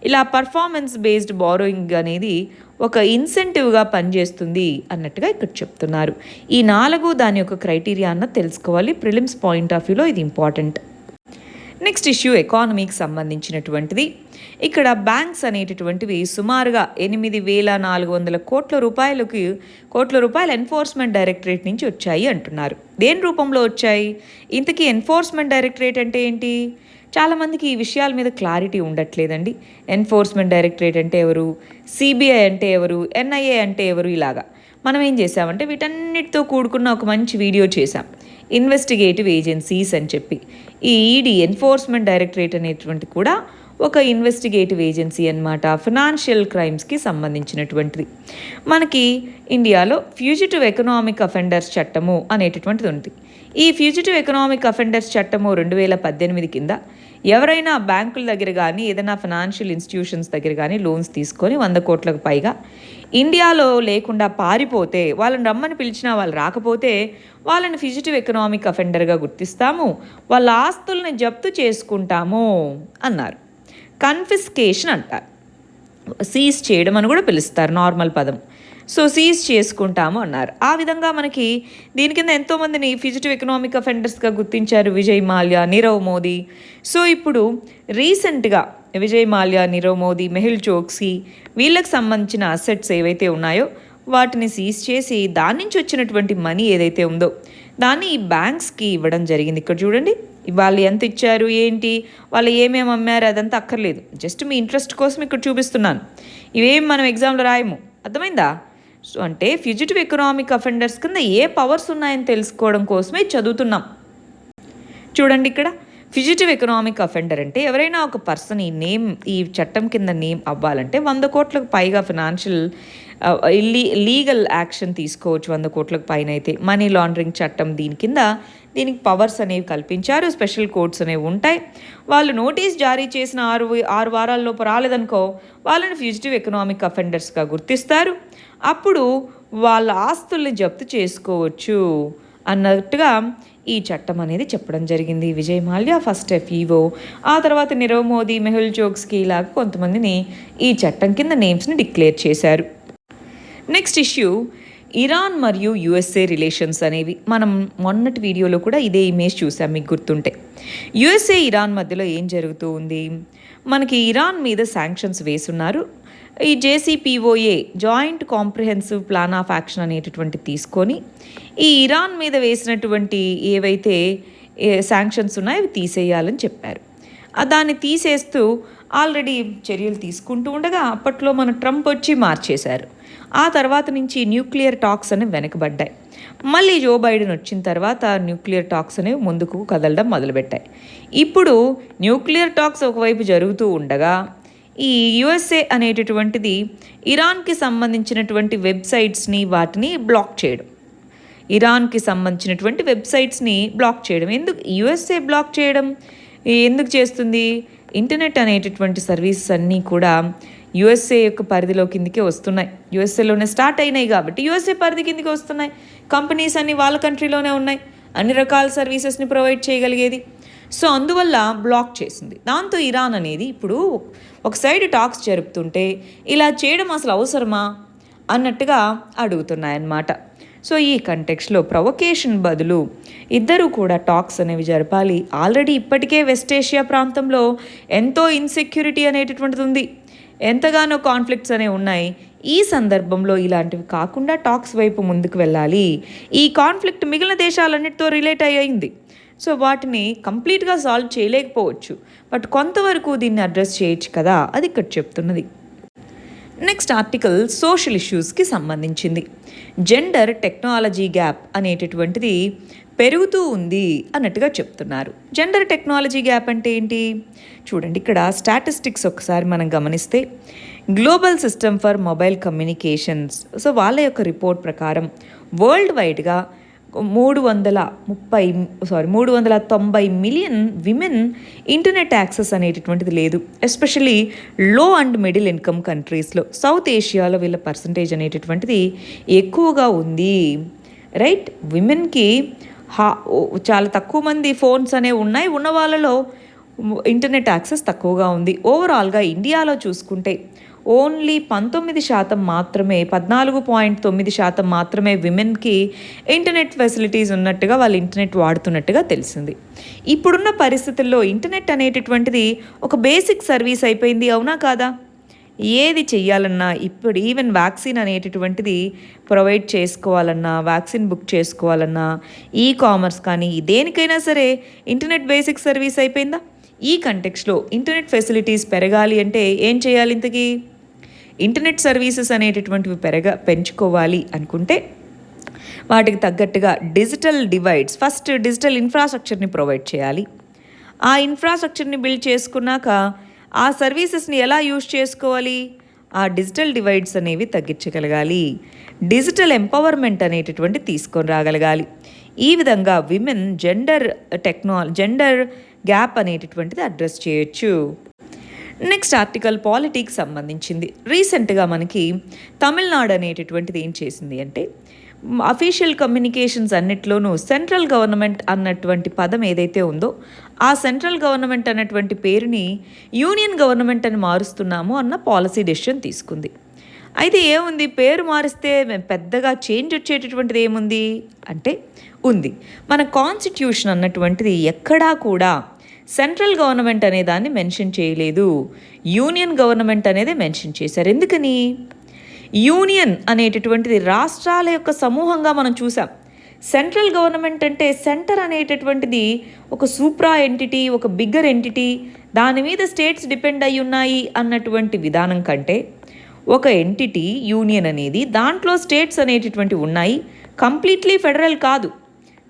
ఇలా పర్ఫార్మెన్స్ బేస్డ్ బారోయింగ్ అనేది ఒక ఇన్సెంటివ్గా పనిచేస్తుంది అన్నట్టుగా ఇక్కడ చెప్తున్నారు. ఈ 4 దాని యొక్క క్రైటీరియా అన్నది తెలుసుకోవాలి. ప్రిలిమ్స్ పాయింట్ ఆఫ్ వ్యూలో ఇది ఇంపార్టెంట్. నెక్స్ట్ ఇష్యూ ఎకానమీకి సంబంధించినటువంటిది. ఇక్కడ బ్యాంక్స్ అనేటటువంటివి సుమారుగా 8,400 కోట్ల రూపాయలు ఎన్ఫోర్స్మెంట్ డైరెక్టరేట్ నుంచి వచ్చాయి అంటున్నారు. దేని రూపంలో వచ్చాయి? ఇంతకీ ఎన్ఫోర్స్మెంట్ డైరెక్టరేట్ అంటే ఏంటి? చాలామందికి ఈ విషయాల మీద క్లారిటీ ఉండట్లేదండి. ఎన్ఫోర్స్మెంట్ డైరెక్టరేట్ అంటే ఎవరు, సిబిఐ అంటే ఎవరు, ఎన్ఐఏ అంటే ఎవరు, ఇలాగా మనం ఏం చేసామంటే వీటన్నిటితో కూడుకున్న ఒక మంచి వీడియో చేశాం, ఇన్వెస్టిగేటివ్ ఏజెన్సీస్ అని చెప్పి. ఈ ఈడీ ఎన్ఫోర్స్మెంట్ డైరెక్టరేట్ అనేటువంటి కూడా ఒక ఇన్వెస్టిగేటివ్ ఏజెన్సీ అన్నమాట, ఫినాన్షియల్ క్రైమ్స్కి సంబంధించినటువంటిది. మనకి ఇండియాలో ఫ్యూజిటివ్ ఎకనామిక్ అఫెండర్స్ చట్టము అనేటటువంటిది ఉంది. ఈ ఫ్యూజిటివ్ ఎకనామిక్ అఫెండర్స్ చట్టము 2018 కింద ఎవరైనా బ్యాంకుల దగ్గర కానీ ఏదైనా ఫైనాన్షియల్ ఇన్స్టిట్యూషన్స్ దగ్గర కానీ లోన్స్ తీసుకొని 100 కోట్లకు పైగా ఇండియాలో లేకుండా పారిపోతే, వాళ్ళని రమ్మని పిలిచినా వాళ్ళు రాకపోతే వాళ్ళని ఫ్యూజిటివ్ ఎకనామిక్ అఫెండర్గా గుర్తిస్తాము, వాళ్ళ ఆస్తుల్ని జప్తు చేసుకుంటాము అన్నారు. కన్ఫిస్కేషన్ అంటారు, సీజ్ చేయడం అని కూడా పిలుస్తారు నార్మల్ పదం. సో సీజ్ చేసుకుంటాము అన్నారు. ఆ విధంగా మనకి దీని కింద ఎంతోమందిని ఫ్యూజిటివ్ ఎకనామిక్ అఫెండర్స్గా గుర్తించారు, విజయ్ మాల్యా, నీరవ్ మోదీ. సో ఇప్పుడు రీసెంట్గా విజయ్ మాల్యా, నీరవ్ మోదీ, మెహుల్ చోక్సీ వీళ్ళకి సంబంధించిన అసెట్స్ ఏవైతే ఉన్నాయో వాటిని సీజ్ చేసి దాని నుంచి వచ్చినటువంటి మనీ ఏదైతే ఉందో దాన్ని ఈ బ్యాంక్స్కి ఇవ్వడం జరిగింది. ఇక్కడ చూడండి, వాళ్ళు ఎంత ఇచ్చారు, ఏంటి, వాళ్ళు ఏమేమి అమ్మారు అదంతా అక్కర్లేదు, జస్ట్ మీ ఇంట్రెస్ట్ కోసం ఇక్కడ చూపిస్తున్నాను. ఇవేం మనం ఎగ్జామ్లో రాయము, అర్థమైందా? సో అంటే ఫ్యూజిటివ్ ఎకనామిక్ అఫెండర్స్ కింద ఏ పవర్స్ ఉన్నాయని తెలుసుకోవడం కోసమే చదువుతున్నాం. చూడండి, ఇక్కడ ఫ్యూజిటివ్ ఎకనామిక్ అఫెండర్ అంటే ఎవరైనా ఒక పర్సన్ ఈ చట్టం కింద నేమ్ అవ్వాలంటే 100 కోట్లకు పైగా ఫినాన్షియల్ లీగల్ యాక్షన్ తీసుకోవచ్చు. 100 కోట్లకు పైన అయితే మనీ లాండరింగ్ చట్టం దీనికి పవర్స్ అనేవి కల్పించారు. స్పెషల్ కోర్ట్స్ అనేవి ఉంటాయి. వాళ్ళు నోటీస్ జారీ చేసిన 6 వారాల్లోపు రాలేదనుకో వాళ్ళని ఫ్యూజిటివ్ ఎకనామిక్ అఫెండర్స్గా గుర్తిస్తారు. అప్పుడు వాళ్ళ ఆస్తుల్ని జప్తు చేసుకోవచ్చు అన్నట్టుగా ఈ చట్టం అనేది చెప్పడం జరిగింది. విజయ్ మాల్యా ఫస్ట్ ఎఫ్ఈఓ, ఆ తర్వాత నీరవ్ మోదీ, మెహుల్ చోక్సీ ఇలాగా కొంతమందిని ఈ చట్టం కింద నేమ్స్ని డిక్లేర్ చేశారు. నెక్స్ట్ ఇష్యూ ఇరాన్ మరియు యుఎస్ఏ రిలేషన్స్ అనేవి. మనం మొన్నటి వీడియోలో కూడా ఇదే ఇమేజ్ చూసాం, మీకు గుర్తుంటే. యుఎస్ఏ ఇరాన్ మధ్యలో ఏం జరుగుతూ ఉంది? మనకి ఇరాన్ మీద శాంక్షన్స్ వేసున్నారు. ఈ JCPOA joint comprehensive plan of action అనేటటువంటి తీసుకొని ఈ ఇరాన్ మీద వేసినటువంటి ఏవైతే శాంక్షన్స్ ఉన్నాయో అవి తీసేయాలని చెప్పారు. దాన్ని తీసేస్తూ ఆల్రెడీ చర్యలు తీసుకుంటూ ఉండగా అప్పట్లో మన ట్రంప్ వచ్చి మార్చేశారు. ఆ తర్వాత నుంచి న్యూక్లియర్ టాక్స్ అనేవి వెనకబడ్డాయి. మళ్ళీ జో బైడెన్ వచ్చిన తర్వాత న్యూక్లియర్ టాక్స్ అనేవి ముందుకు కదలడం మొదలుపెట్టాయి. ఇప్పుడు న్యూక్లియర్ టాక్స్ ఒకవైపు జరుగుతూ ఉండగా ఈ యుఎస్ఏ అనేటటువంటిది ఇరాన్కి సంబంధించినటువంటి వెబ్సైట్స్ని వాటిని బ్లాక్ చేయడం, ఇరాన్కి సంబంధించినటువంటి వెబ్సైట్స్ని బ్లాక్ చేయడం. ఎందుకు యుఎస్ఏ బ్లాక్ చేయడం ఎందుకు చేస్తుంది? ఇంటర్నెట్ అనేటటువంటి సర్వీసెస్ అన్నీ కూడా యుఎస్ఏ యొక్క పరిధిలో కిందికే వస్తున్నాయి. యుఎస్ఏలోనే స్టార్ట్ అయినాయి కాబట్టి యుఎస్ఏ పరిధి కిందికి వస్తున్నాయి. కంపెనీస్ అన్నీ వాళ్ళ కంట్రీలోనే ఉన్నాయి, అన్ని రకాల సర్వీసెస్ని ప్రొవైడ్ చేయగలిగేది. సో అందువల్ల బ్లాక్ చేసింది. దాంతో ఇరాన్ అనేది ఇప్పుడు ఒక సైడ్ టాక్స్ జరుపుతుంటే ఇలా చేయడం అసలు అవసరమా అన్నట్టుగా అడుగుతున్నాయన్నమాట. సో ఈ కంటెక్స్లో ప్రొవొకేషన్ బదులు ఇద్దరూ కూడా టాక్స్ అనేవి జరపాలి. ఆల్రెడీ ఇప్పటికే వెస్ట్ ఏషియా ప్రాంతంలో ఎంతో ఇన్సెక్యూరిటీ అనేటటువంటిది ఉంది, ఎంతగానో కాన్ఫ్లిక్ట్స్ అనేవి ఉన్నాయి. ఈ సందర్భంలో ఇలాంటివి కాకుండా టాక్స్ వైపు ముందుకు వెళ్ళాలి. ఈ కాన్ఫ్లిక్ట్ మిగిలిన దేశాలన్నిటితో రిలేట్ అయ్యింది. సో వాటిని కంప్లీట్గా సాల్వ్ చేయలేకపోవచ్చు, బట్ కొంతవరకు దీన్ని అడ్రస్ చేయొచ్చు కదా, అది ఇక్కడ చెప్తున్నది. నెక్స్ట్ ఆర్టికల్ సోషల్ ఇష్యూస్కి సంబంధించింది. జెండర్ టెక్నాలజీ గ్యాప్ అనేటటువంటిది పెరుగుతూ ఉంది అన్నట్టుగా చెప్తున్నారు. జెండర్ టెక్నాలజీ గ్యాప్ అంటే ఏంటి? చూడండి, ఇక్కడ స్టాటిస్టిక్స్ ఒకసారి మనం గమనిస్తే global system for mobile communications, so వాళ్ళ యొక్క రిపోర్ట్ ప్రకారం వరల్డ్ వైడ్గా 390 మిలియన్ విమెన్ ఇంటర్నెట్ యాక్సెస్ అనేటటువంటిది లేదు. ఎస్పెషల్లీ లో అండ్ మిడిల్ ఇన్కమ్ కంట్రీస్లో, సౌత్ ఏషియాలో వీళ్ళ పర్సంటేజ్ అనేటటువంటిది ఎక్కువగా ఉంది. రైట్, విమెన్కి చాలా తక్కువ మంది ఫోన్స్ అనేవి ఉన్నాయి. ఉన్న వాళ్ళలో ఇంటర్నెట్ యాక్సెస్ తక్కువగా ఉంది. ఓవరాల్గా ఇండియాలో చూసుకుంటే ఓన్లీ 19% మాత్రమే, 14.9% మాత్రమే విమెన్కి ఇంటర్నెట్ ఫెసిలిటీస్ ఉన్నట్టుగా, వాళ్ళు ఇంటర్నెట్ వాడుతున్నట్టుగా తెలిసింది. ఇప్పుడున్న పరిస్థితుల్లో ఇంటర్నెట్ అనేటటువంటిది ఒక బేసిక్ సర్వీస్ అయిపోయింది, అవునా కాదా? ఏది చెయ్యాలన్నా, ఇప్పుడు ఈవెన్ వ్యాక్సిన్ అనేటటువంటిది ప్రొవైడ్ చేసుకోవాలన్నా, వ్యాక్సిన్ బుక్ చేసుకోవాలన్నా, ఈ కామర్స్ కానీ దేనికైనా సరే ఇంటర్నెట్ బేసిక్ సర్వీస్ అయిపోయిందా? ఈ కంటెక్స్లో ఇంటర్నెట్ ఫెసిలిటీస్ పెరగాలి అంటే ఏం చేయాలి? ఇంతకీ ఇంటర్నెట్ సర్వీసెస్ అనేటటువంటివి పెంచుకోవాలి అనుకుంటే వాటికి తగ్గట్టుగా డిజిటల్ డివైడ్స్, ఫస్ట్ డిజిటల్ ఇన్ఫ్రాస్ట్రక్చర్ని ప్రొవైడ్ చేయాలి. ఆ ఇన్ఫ్రాస్ట్రక్చర్ని బిల్డ్ చేసుకున్నాక ఆ సర్వీసెస్ని ఎలా యూజ్ చేసుకోవాలి? ఆ డిజిటల్ డివైడ్స్ అనేవి తగ్గించగలగాలి. డిజిటల్ ఎంపవర్మెంట్ అనేటటువంటి తీసుకొని రాగలగాలి. ఈ విధంగా విమెన్ జెండర్ గ్యాప్ అనేటటువంటిది అడ్రస్ చేయొచ్చు. నెక్స్ట్ ఆర్టికల్ పాలిటిక్స్ సంబంధించింది. రీసెంట్గా మనకి తమిళనాడు అనేటటువంటిది ఏం చేసింది అంటే, అఫీషియల్ కమ్యూనికేషన్స్ అన్నిట్లోనూ సెంట్రల్ గవర్నమెంట్ అన్నటువంటి పదం ఏదైతే ఉందో ఆ సెంట్రల్ గవర్నమెంట్ అన్నటువంటి పేరుని యూనియన్ గవర్నమెంట్ అని మారుస్తున్నాము అన్న పాలసీ డెసిషన్ తీసుకుంది. అయితే ఏముంది, పేరు మారిస్తే పెద్దగా చేంజ్ వచ్చేటటువంటిది ఏముంది అంటే ఉంది. మన కాన్స్టిట్యూషన్ అన్నటువంటిది ఎక్కడా కూడా సెంట్రల్ గవర్నమెంట్ అనే దాన్ని మెన్షన్ చేయలేదు, యూనియన్ గవర్నమెంట్ అనేది మెన్షన్ చేశారు. ఎందుకని? యూనియన్ అనేటటువంటిది రాష్ట్రాల యొక్క సమూహంగా మనం చూసాం. సెంట్రల్ గవర్నమెంట్ అంటే సెంటర్ అనేటటువంటిది ఒక సూప్రా ఎంటిటీ, ఒక బిగ్గర్ ఎంటిటీ, దాని మీద స్టేట్స్ డిపెండ్ అయి ఉన్నాయి అన్నటువంటి విధానం కంటే ఒక ఎంటిటీ యూనియన్ అనేది, దాంట్లో స్టేట్స్ అనేటటువంటి ఉన్నాయి, కంప్లీట్లీ ఫెడరల్ కాదు,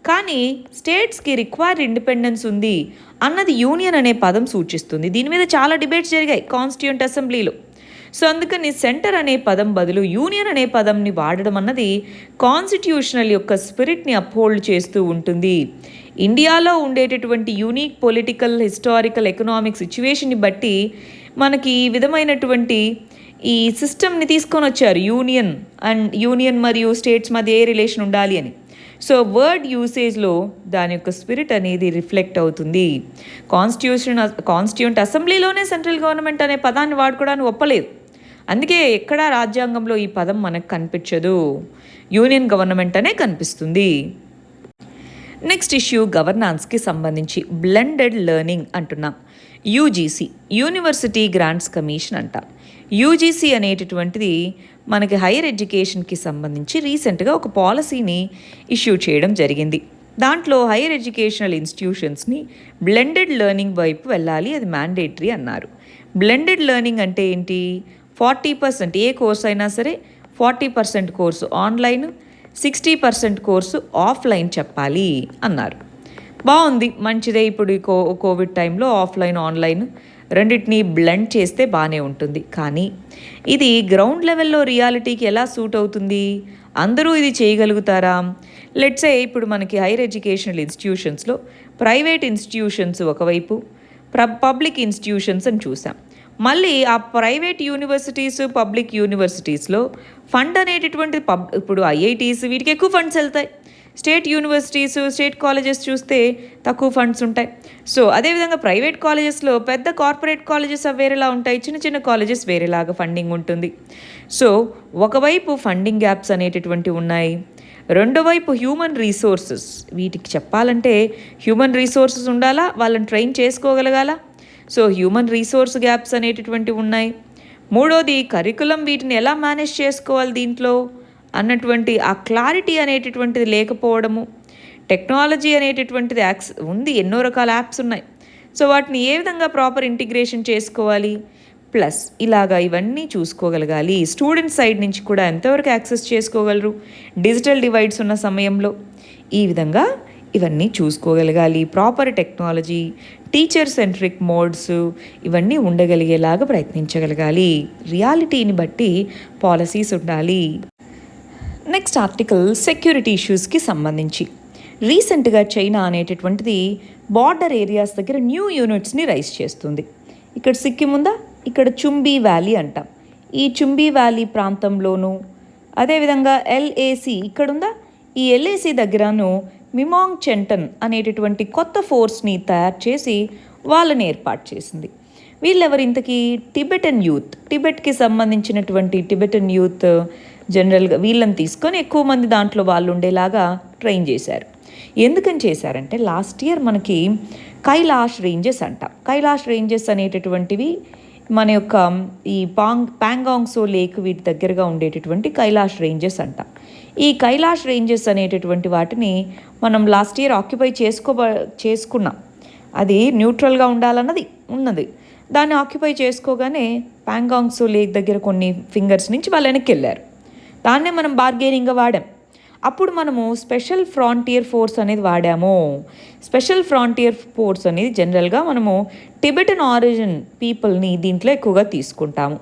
కానీ స్టేట్స్కి రిక్వైర్డ్ ఇండిపెండెన్స్ ఉంది అన్నది యూనియన్ అనే పదం సూచిస్తుంది. దీని మీద చాలా డిబేట్స్ జరిగాయి కాన్స్టిట్యూంట్ అసెంబ్లీలో. సో అందుకని సెంటర్ అనే పదం బదులు యూనియన్ అనే పదంని వాడడం అన్నది కాన్స్టిట్యూషనల్ యొక్క స్పిరిట్ని అప్హోల్డ్ చేస్తూ ఉంటుంది. ఇండియాలో ఉండేటటువంటి యూనిక్ పొలిటికల్, హిస్టారికల్, ఎకనామిక్ సిచ్యువేషన్ని బట్టి మనకి ఈ విధమైనటువంటి ఈ సిస్టమ్ని తీసుకొని వచ్చారు. యూనియన్ మరియు స్టేట్స్ మధ్య ఏ రిలేషన్ ఉండాలి అని. సో యూసేజ్లో దాని యొక్క స్పిరిట్ అనేది రిఫ్లెక్ట్ అవుతుంది. కాన్స్టిట్యూంట్ అసెంబ్లీలోనే సెంట్రల్ గవర్నమెంట్ అనే పదాన్ని వాడుకోవడానికి ఒప్పలేదు. అందుకే ఎక్కడా రాజ్యాంగంలో ఈ పదం మనకు కనిపించదు, యూనియన్ గవర్నమెంట్ అనే కనిపిస్తుంది. నెక్స్ట్ ఇష్యూ గవర్నాన్స్కి సంబంధించి బ్లెండెడ్ లెర్నింగ్ అంటున్నాం. యూజీసీ, యూనివర్సిటీ గ్రాంట్స్ కమిషన్ అంటాం. యూజీసీ అనేటటువంటిది మనకి హైయర్ ఎడ్యుకేషన్కి సంబంధించి రీసెంట్గా ఒక పాలసీని ఇష్యూ చేయడం జరిగింది. దాంట్లో హైయర్ ఎడ్యుకేషనల్ ఇన్స్టిట్యూషన్స్ని బ్లెండెడ్ లెర్నింగ్ వైపు వెళ్ళాలి, అది మ్యాండేటరీ అన్నారు. బ్లెండెడ్ లెర్నింగ్ అంటే ఏంటి? 40% ఏ కోర్స్ అయినా సరే 40% కోర్సు ఆన్లైన్, 60% కోర్సు ఆఫ్లైన్ చెప్పాలి అన్నారు. బాగుంది, మంచిదే. ఇప్పుడు కోవిడ్ టైంలో ఆఫ్లైన్, ఆన్లైన్ రెండింటినీ బ్లెండ్ చేస్తే బాగానే ఉంటుంది. కానీ ఇది గ్రౌండ్ లెవెల్లో రియాలిటీకి ఎలా సూట్ అవుతుంది? అందరూ ఇది చేయగలుగుతారా? లెట్సే ఇప్పుడు మనకి హైయర్ ఎడ్యుకేషనల్ ఇన్స్టిట్యూషన్స్లో ప్రైవేట్ ఇన్స్టిట్యూషన్స్ ఒకవైపు, పబ్లిక్ ఇన్స్టిట్యూషన్స్ అని చూసాం. మళ్ళీ ఆ ప్రైవేట్ యూనివర్సిటీస్, పబ్లిక్ యూనివర్సిటీస్లో ఫండ్ అనేటటువంటి ఇప్పుడు ఐఐటీస్ వీటికి ఎక్కువ ఫండ్స్ వెళ్తాయి. స్టేట్ యూనివర్సిటీస్, స్టేట్ కాలేజెస్ చూస్తే తక్కువ ఫండ్స్ ఉంటాయి. సో అదేవిధంగా ప్రైవేట్ కాలేజెస్లో పెద్ద కార్పొరేట్ కాలేజెస్ వేరేలా ఉంటాయి, చిన్న చిన్న కాలేజెస్ వేరేలాగా ఫండింగ్ ఉంటుంది. సో ఒకవైపు ఫండింగ్ గ్యాప్స్ అనేటటువంటివి ఉన్నాయి, రెండో వైపు హ్యూమన్ రీసోర్సెస్. వీటికి చెప్పాలంటే హ్యూమన్ రీసోర్సెస్ ఉండాలా, వాళ్ళని ట్రైన్ చేసుకోగలగాల. సో హ్యూమన్ రీసోర్స్ గ్యాప్స్ అనేటటువంటివి ఉన్నాయి. మూడోది కరికులం, వీటిని ఎలా మేనేజ్ చేసుకోవాలి దీంట్లో అన్నటువంటి ఆ క్లారిటీ అనేటటువంటిది లేకపోవడము. టెక్నాలజీ అనేటటువంటిది ఉంది, ఎన్నో రకాల యాప్స్ ఉన్నాయి. సో వాటిని ఏ విధంగా ప్రాపర్ ఇంటిగ్రేషన్ చేసుకోవాలి, ప్లస్ ఇలాగా ఇవన్నీ చూసుకోగలగాలి. స్టూడెంట్ సైడ్ నుంచి కూడా ఎంతవరకు యాక్సెస్ చేసుకోగలరు డిజిటల్ డివైడ్స్ ఉన్న సమయంలో, ఈ విధంగా ఇవన్నీ చూసుకోగలగాలి. Proper technology, teacher centric modes ఇవన్నీ ఉండగలిగేలాగా ప్రయత్నించగలగాలి. రియాలిటీని బట్టి పాలసీస్ ఉండాలి. నెక్స్ట్ ఆర్టికల్ సెక్యూరిటీ ఇష్యూస్కి సంబంధించి. రీసెంట్గా చైనా అనేటటువంటిది బార్డర్ ఏరియాస్ దగ్గర న్యూ యూనిట్స్ని రైజ్ చేస్తుంది. ఇక్కడ సిక్కిం ఉందా, ఇక్కడ చుంబీ వ్యాలీ అంటాం. ఈ చుంబీ వ్యాలీ ప్రాంతంలోనూ, అదేవిధంగా ఎల్ఏసి ఇక్కడుందా, ఈ ఎల్ఏసి దగ్గరను మిమాంగ్ చెంటన్ అనేటటువంటి కొత్త ఫోర్స్ని తయారు చేసి వాళ్ళని ఏర్పాటు చేసింది. వీళ్ళెవరు ఇంతకీ? Tibetan youth. టిబెట్కి సంబంధించినటువంటి టిబెటన్ యూత్ జనరల్గా వీళ్ళని తీసుకొని ఎక్కువ మంది దాంట్లో వాళ్ళు ఉండేలాగా ట్రైన్ చేశారు. ఎందుకని చేశారంటే లాస్ట్ ఇయర్ మనకి కైలాష్ రేంజెస్ అంట. కైలాష్ రేంజెస్ అనేటటువంటివి మన యొక్క ఈ పాంగాంగ్సో లేక్ వీటి దగ్గరగా ఉండేటటువంటి కైలాష్ రేంజెస్ అంట. ఈ కైలాష్ రేంజెస్ అనేటటువంటి వాటిని మనం లాస్ట్ ఇయర్ ఆక్యుపై చేసుకున్నాం. అది న్యూట్రల్గా ఉండాలన్నది ఉన్నది. దాన్ని ఆక్యుపై చేసుకోగానే పాంగాంగ్సో లేక్ దగ్గర కొన్ని ఫింగర్స్ నుంచి వాళ్ళు వెనక్కి వెళ్ళారు. దాన్నే మనం బార్గెనింగ్గా వాడాం. అప్పుడు మనము స్పెషల్ ఫ్రాంటియర్ ఫోర్స్ అనేది వాడాము. స్పెషల్ ఫ్రాంటియర్ ఫోర్స్ అనేది జనరల్గా మనము టిబెటన్ ఆరిజిన్ పీపుల్ని దీంట్లో ఎక్కువగా తీసుకుంటాము.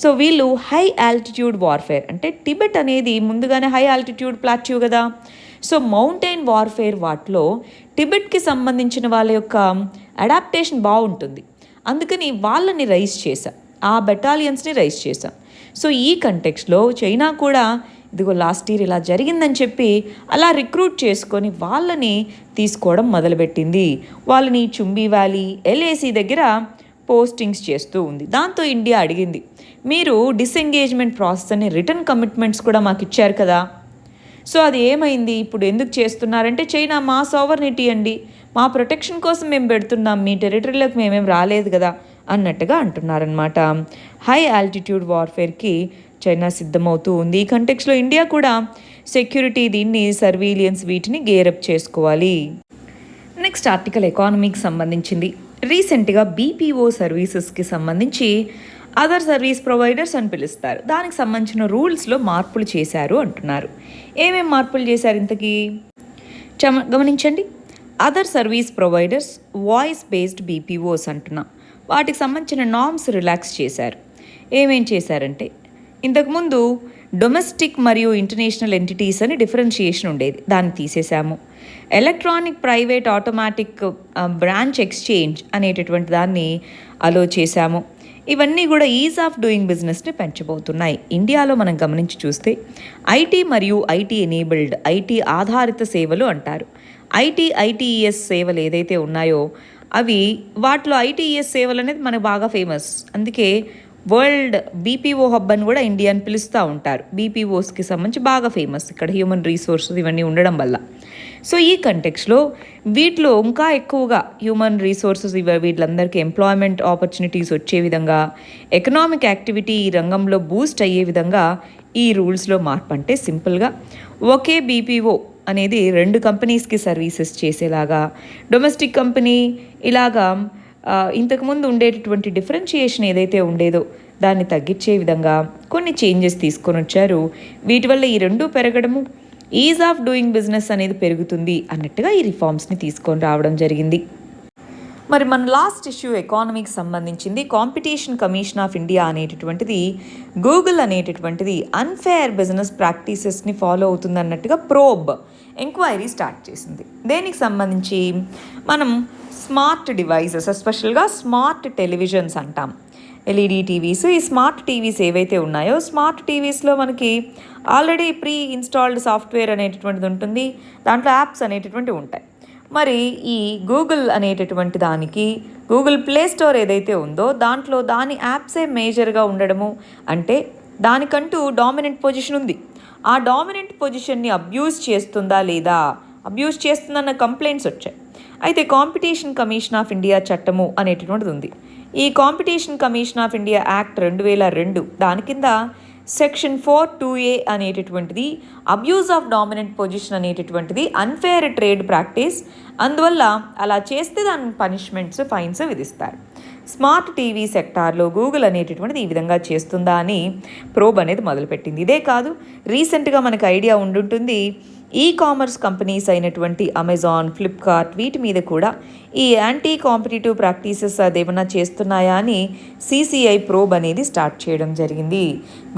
సో వీళ్ళు హై ఆల్టిట్యూడ్ వార్ఫేర్, అంటే టిబెట్ అనేది ముందుగానే హై ఆల్టిట్యూడ్ ప్లాట్యూ కదా. సో మౌంటైన్ వార్ఫేర్ వాటిలో టిబెట్కి సంబంధించిన వాళ్ళ యొక్క అడాప్టేషన్ బాగుంటుంది. అందుకని వాళ్ళని రైజ్ చేశాం, ఆ బెటాలియన్స్ని రైజ్ చేశాం. సో ఈ కంటెక్స్లో చైనా కూడా ఇదిగో లాస్ట్ ఇయర్ ఇలా జరిగిందని చెప్పి అలా రిక్రూట్ చేసుకొని వాళ్ళని తీసుకోవడం మొదలుపెట్టింది. వాళ్ళని చుంబీ వ్యాలీ, ఎల్ఏసి దగ్గర పోస్టింగ్స్ చేస్తూ ఉంది. దాంతో ఇండియా అడిగింది, మీరు డిసెంగేజ్మెంట్ ప్రాసెస్ అని రిటర్న్ కమిట్మెంట్స్ కూడా మాకు ఇచ్చారు కదా. సో అది ఏమైంది, ఇప్పుడు ఎందుకు చేస్తున్నారంటే చైనా మా సావర్నిటీ అండి, మా ప్రొటెక్షన్ కోసం మేము పెడుతున్నాం, మీ టెరిటరీలోకి మేమేం రాలేదు కదా అన్నట్టుగా అంటున్నారనమాట. హై ఆల్టిట్యూడ్ వార్ఫేర్కి చైనా సిద్ధమవుతూ ఉంది. ఈ కంటెక్స్లో ఇండియా కూడా సెక్యూరిటీ, దీన్ని సర్వీలియన్స్ వీటిని గేరప్ చేసుకోవాలి. నెక్స్ట్ ఆర్టికల్ ఎకానమీకి సంబంధించింది. రీసెంట్గా బీపీఓ సర్వీసెస్కి సంబంధించి అదర్ సర్వీస్ ప్రొవైడర్స్ అని పిలుస్తారు. దానికి సంబంధించిన రూల్స్లో మార్పులు చేశారు అంటున్నారు. ఏమేం మార్పులు చేశారు ఇంతకీ గమనించండి. Other service providers voice based BPOs అంటున్నాం. వాటికి సంబంధించిన నార్మ్స్ రిలాక్స్ చేశారు. ఏమేం చేశారంటే ఇంతకుముందు డొమెస్టిక్ మరియు ఇంటర్నేషనల్ ఎంటిటీస్ అని డిఫరెన్షియేషన్ ఉండేది, దాన్ని తీసేసాము. Electronic private automatic branch exchange అనేటటువంటి దాన్ని అలో చేశాము. ఇవన్నీ కూడా ఈజ్ ఆఫ్ డూయింగ్ బిజినెస్ని పెంచబోతున్నాయి. ఇండియాలో మనం గమనించి చూస్తే ఐటీ మరియు ఐటీ ఎనేబుల్డ్, ఐటీ ఆధారిత సేవలు అంటారు. ఐటీఈఎస్ సేవలు ఏదైతే ఉన్నాయో అవి, వాటిలో ఐటీఈఎస్ సేవలు అనేది మనకు బాగా ఫేమస్. అందుకే వరల్డ్ బీపీఓ హబ్ అని కూడా ఇండియాని పిలుస్తూ ఉంటారు. బీపీఓస్కి సంబంధించి బాగా ఫేమస్ ఇక్కడ హ్యూమన్ రీసోర్సెస్ ఇవన్నీ ఉండడం వల్ల. సో ఈ కంటెక్స్లో వీటిలో ఇంకా ఎక్కువగా హ్యూమన్ రీసోర్సెస్ వీళ్ళందరికీ ఎంప్లాయ్మెంట్ ఆపర్చునిటీస్ వచ్చే విధంగా, ఎకనామిక్ యాక్టివిటీ ఈ రంగంలో బూస్ట్ అయ్యే విధంగా ఈ రూల్స్లో మార్పు. అంటే సింపుల్గా ఒకే బీపీఓ అనేది 2 కంపెనీస్కి సర్వీసెస్ చేసేలాగా, డొమెస్టిక్ కంపెనీ ఇలాగా ఇంతకుముందు ఉండేటటువంటి డిఫరెన్షియేషన్ ఏదైతే ఉండేదో దాన్ని తగ్గించే విధంగా కొన్ని చేంజెస్ తీసుకొని వచ్చారు. వీటి వల్ల ఈ 2 పెరగడము, ఈజ్ ఆఫ్ డూయింగ్ బిజినెస్ అనేది పెరుగుతుంది అన్నట్టుగా ఈ రిఫార్మ్స్ని తీసుకొని రావడం జరిగింది. మరి మన లాస్ట్ ఇష్యూ ఎకానమీకి సంబంధించింది. కాంపిటీషన్ కమిషన్ ఆఫ్ ఇండియా అనేటటువంటిది గూగుల్ అనేటటువంటిది అన్ఫేర్ బిజినెస్ ప్రాక్టీసెస్ని ఫాలో అవుతుంది అన్నట్టుగా ప్రోబ్ ఎంక్వైరీ స్టార్ట్ చేసింది. దేనికి సంబంధించి మనం స్మార్ట్ డివైజెస్, ఎస్పెషల్గా స్మార్ట్ టెలివిజన్స్ అంటాం, ఎల్ఈడి టీవీస్. ఈ స్మార్ట్ టీవీస్ ఏవైతే ఉన్నాయో స్మార్ట్ టీవీస్లో మనకి ఆల్రెడీ ప్రీ ఇన్స్టాల్డ్ సాఫ్ట్వేర్ అనేటటువంటిది ఉంటుంది, దాంట్లో యాప్స్ అనేటటువంటివి ఉంటాయి. మరి ఈ గూగుల్ అనేటటువంటి దానికి గూగుల్ ప్లే స్టోర్ ఏదైతే ఉందో దాంట్లో దాని యాప్సే మేజర్గా ఉండడము, అంటే దానికంటూ డామినెంట్ పొజిషన్ ఉంది. ఆ డామినెంట్ పొజిషన్ని అబ్యూజ్ చేస్తుందా లేదా, అబ్యూజ్ చేస్తుందన్న కంప్లైంట్స్ వచ్చాయి. అయితే కాంపిటీషన్ కమిషన్ ఆఫ్ ఇండియా చట్టము అనేటటువంటిది ఉంది. ఈ competition commission of India act 2002 దాని కింద సెక్షన్ 4(2)A అనేటటువంటిది అబ్యూజ్ ఆఫ్ డామినెంట్ పొజిషన్ అనేటటువంటిది అన్ఫేర్ ట్రేడ్ ప్రాక్టీస్. అందువల్ల అలా చేస్తే దాని పనిష్మెంట్స్, ఫైన్స్ విధిస్తారు. స్మార్ట్ టీవీ సెక్టార్లో గూగుల్ అనేటటువంటిది ఈ విధంగా చేస్తుందా అని ప్రోబ్ అనేది మొదలుపెట్టింది. ఇదే కాదు, రీసెంట్గా మనకు ఐడియా ఉండుంటుంది, ఈ కామర్స్ కంపెనీస్ అయినటువంటి అమెజాన్, ఫ్లిప్కార్ట్ వీటి మీద కూడా ఈ యాంటీ కాంపిటీటివ్ ప్రాక్టీసెస్ అదేమన్నా చేస్తున్నాయా అని సిసిఐ ప్రోబ్ అనేది స్టార్ట్ చేయడం జరిగింది.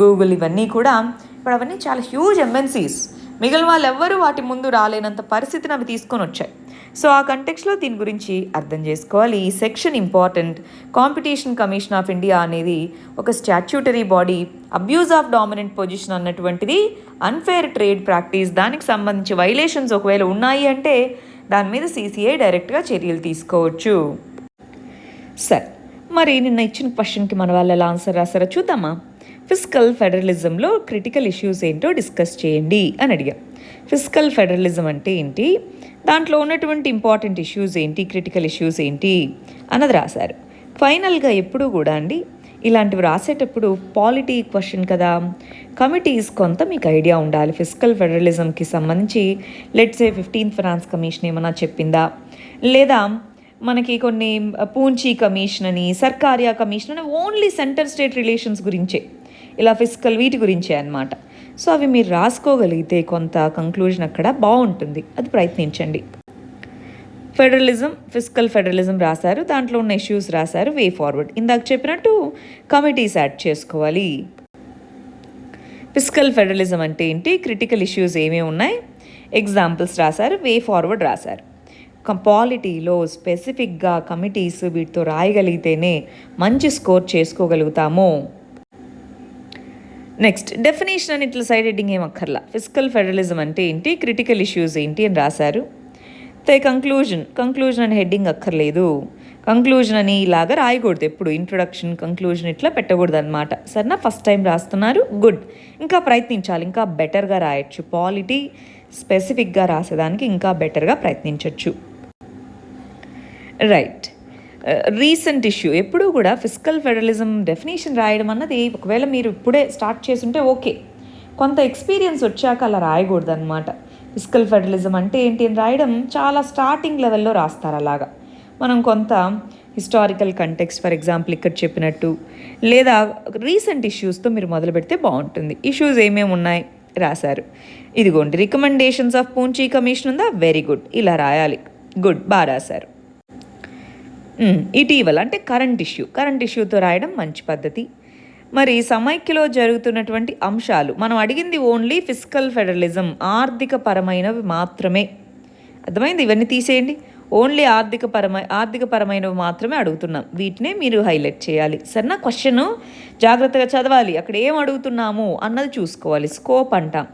గూగుల్ ఇవన్నీ కూడా ఇప్పుడు అవన్నీ చాలా హ్యూజ్ ఎంఎన్సీస్, మిగిలిన వాళ్ళు ఎవ్వరూ వాటి ముందు రాలేనంత పరిస్థితిని అవి తీసుకొని వచ్చాయి. సో ఆ కంటెక్స్లో దీని గురించి అర్థం చేసుకోవాలి. ఈ section important. Competition commission of India అనేది ఒక statutory body. Abuse of dominant position అన్నటువంటిది అన్ఫేర్ ట్రేడ్ ప్రాక్టీస్. దానికి సంబంధించి వైలేషన్స్ ఒకవేళ ఉన్నాయి అంటే దాని మీద సిసిఐ డైరెక్ట్గా చర్యలు తీసుకోవచ్చు. సరే, మరి నిన్న ఇచ్చిన క్వశ్చన్కి మన వాళ్ళు ఎలా ఆన్సర్ రాస్తారో చూద్దామా. ఫిస్కల్ ఫెడరలిజంలో క్రిటికల్ ఇష్యూస్ ఏంటో డిస్కస్ చేయండి అని అడిగా. ఫిస్కల్ ఫెడరలిజం అంటే ఏంటి, దాంట్లో ఉన్నటువంటి ఇంపార్టెంట్ ఇష్యూస్ ఏంటి, క్రిటికల్ ఇష్యూస్ ఏంటి అన్నది రాశారు. ఫైనల్గా ఎప్పుడూ కూడా అండి ఇలాంటివి రాసేటప్పుడు పాలిటీ క్వశ్చన్ కదా, కమిటీస్ కొంత మీకు ఐడియా ఉండాలి. ఫిస్కల్ ఫెడరలిజంకి సంబంధించి లెట్సే 15th ఫైనాన్స్ కమిషన్ ఏమైనా చెప్పిందా, లేదా మనకి కొన్ని పూంచీ కమిషన్ అని, సర్కారియా కమిషన్ అని, ఓన్లీ సెంటర్ స్టేట్ రిలేషన్స్ గురించే, ఇలా ఫిస్కల్ వీటి గురించే అన్నమాట. సో అవి మీరు రాసుకోగలిగితే కొంత కంక్లూజన్ అక్కడ బాగుంటుంది, అది ప్రయత్నించండి. ఫెడరలిజం, ఫిస్కల్ ఫెడరలిజం రాశారు, దాంట్లో ఉన్న ఇష్యూస్ రాశారు, వే ఫార్వర్డ్. ఇందాక చెప్పినట్టు కమిటీస్ యాడ్ చేసుకోవాలి. ఫిస్కల్ ఫెడరలిజం అంటే ఏంటి, క్రిటికల్ ఇష్యూస్ ఏమేమి ఉన్నాయి, ఎగ్జాంపుల్స్ రాశారు, వే ఫార్వర్డ్ రాశారు. పాలిటీలో స్పెసిఫిక్గా కమిటీస్ వీటితో రాయగలిగితేనే మంచి స్కోర్ చేసుకోగలుగుతాము. నెక్స్ట్ డెఫినేషన్ అని ఇట్లా సైడ్ హెడ్డింగ్ ఏం అక్కర్లా. ఫిస్కల్ ఫెడరలిజం అంటే ఏంటి, క్రిటికల్ ఇష్యూస్ ఏంటి అని రాశారు. కంక్లూజన్ అని హెడ్డింగ్ అక్కర్లేదు. కంక్లూజన్ అని ఇలాగా రాయకూడదు, ఎప్పుడు ఇంట్రొడక్షన్ కంక్లూజన్ ఇట్లా పెట్టకూడదు అనమాట. సరేనా, ఫస్ట్ టైం రాస్తున్నారు, గుడ్. ఇంకా ప్రయత్నించాలి, ఇంకా బెటర్గా రాయొచ్చు. పాలిటీ స్పెసిఫిక్గా రాసేదానికి ఇంకా బెటర్గా ప్రయత్నించవచ్చు. రైట్, రీసెంట్ ఇష్యూ ఎప్పుడూ కూడా ఫిస్కల్ ఫెడరలిజం డెఫినేషన్ రాయడం అన్నది ఒకవేళ మీరు ఇప్పుడే స్టార్ట్ చేస్తుంటే ఓకే, కొంత ఎక్స్పీరియన్స్ వచ్చాక అలా రాయకూడదు అనమాట. ఫిస్కల్ ఫెడరలిజం అంటే ఏంటి అని రాయడం చాలా స్టార్టింగ్ లెవెల్లో రాస్తారు. అలాగా మనం కొంత హిస్టారికల్ కంటెక్స్ట్, ఫర్ ఎగ్జాంపుల్ ఇక్కడ చెప్పినట్టు, లేదా రీసెంట్ ఇష్యూస్తో మీరు మొదలు పెడితే బాగుంటుంది. ఇష్యూస్ ఏమేమి ఉన్నాయి రాశారు, ఇదిగోండి రికమెండేషన్స్ ఆఫ్ పూంచీ కమిషన్ ఉందా, వెరీ గుడ్, ఇలా రాయాలి, గుడ్, బాగా రాశారు. ఇటీవల అంటే కరెంట్ ఇష్యూతో రాయడం మంచి పద్ధతి. మరి సమైక్యలో జరుగుతున్నటువంటి అంశాలు, మనం అడిగింది ఓన్లీ ఫిస్కల్ ఫెడరలిజం, ఆర్థిక పరమైనవి మాత్రమే. అర్థమైంది, ఇవన్నీ తీసేయండి, ఓన్లీ ఆర్థిక పరమైనవి మాత్రమే అడుగుతున్నాం, వీటినే మీరు హైలైట్ చేయాలి. సరేనా, క్వశ్చన్ జాగ్రత్తగా చదవాలి, అక్కడ ఏం అడుగుతున్నాము అన్నది చూసుకోవాలి. స్కోప్ అంటాం,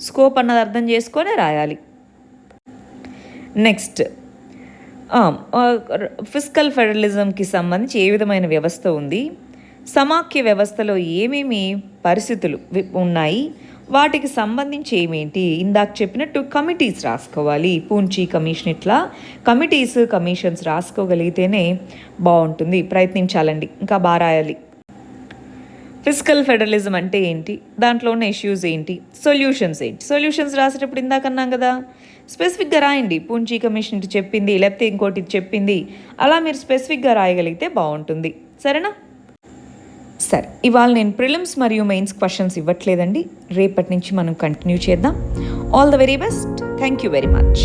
స్కోప్ అన్నది అర్థం చేసుకొనే రాయాలి. నెక్స్ట్ ఫిస్కల్ ఫెడరలిజంకి సంబంధించి ఏ విధమైన వ్యవస్థ ఉంది, సమాఖ్య వ్యవస్థలో ఏమేమి పరిస్థితులు ఉన్నాయి, వాటికి సంబంధించి ఏమేంటి, ఇందాక చెప్పినట్టు కమిటీస్ రాసుకోవాలి. పూంచీ కమిషన్ ఇట్లా కమిషన్స్ రాసుకోగలిగితేనే బాగుంటుంది, ప్రయత్నించాలండి, ఇంకా బాగా రాయాలి. ఫిస్కల్ ఫెడరలిజం అంటే ఏంటి, దాంట్లో ఉన్న ఇష్యూస్ ఏంటి, సొల్యూషన్స్ రాసేటప్పుడు ఇందాకన్నాం కదా, స్పెసిఫిక్గా రాయండి. పూంచీ కమిషన్ ఇటు చెప్పింది, లేకపోతే ఇంకోటి చెప్పింది, అలా మీరు స్పెసిఫిక్గా రాయగలిగితే బాగుంటుంది. సరేనా, సరే, ఇవాళ నేను ప్రిలిమ్స్ మరియు మెయిన్స్ క్వశ్చన్స్ ఇవ్వట్లేదండి, రేపటి నుంచి మనం కంటిన్యూ చేద్దాం. All the very best, thank you very much.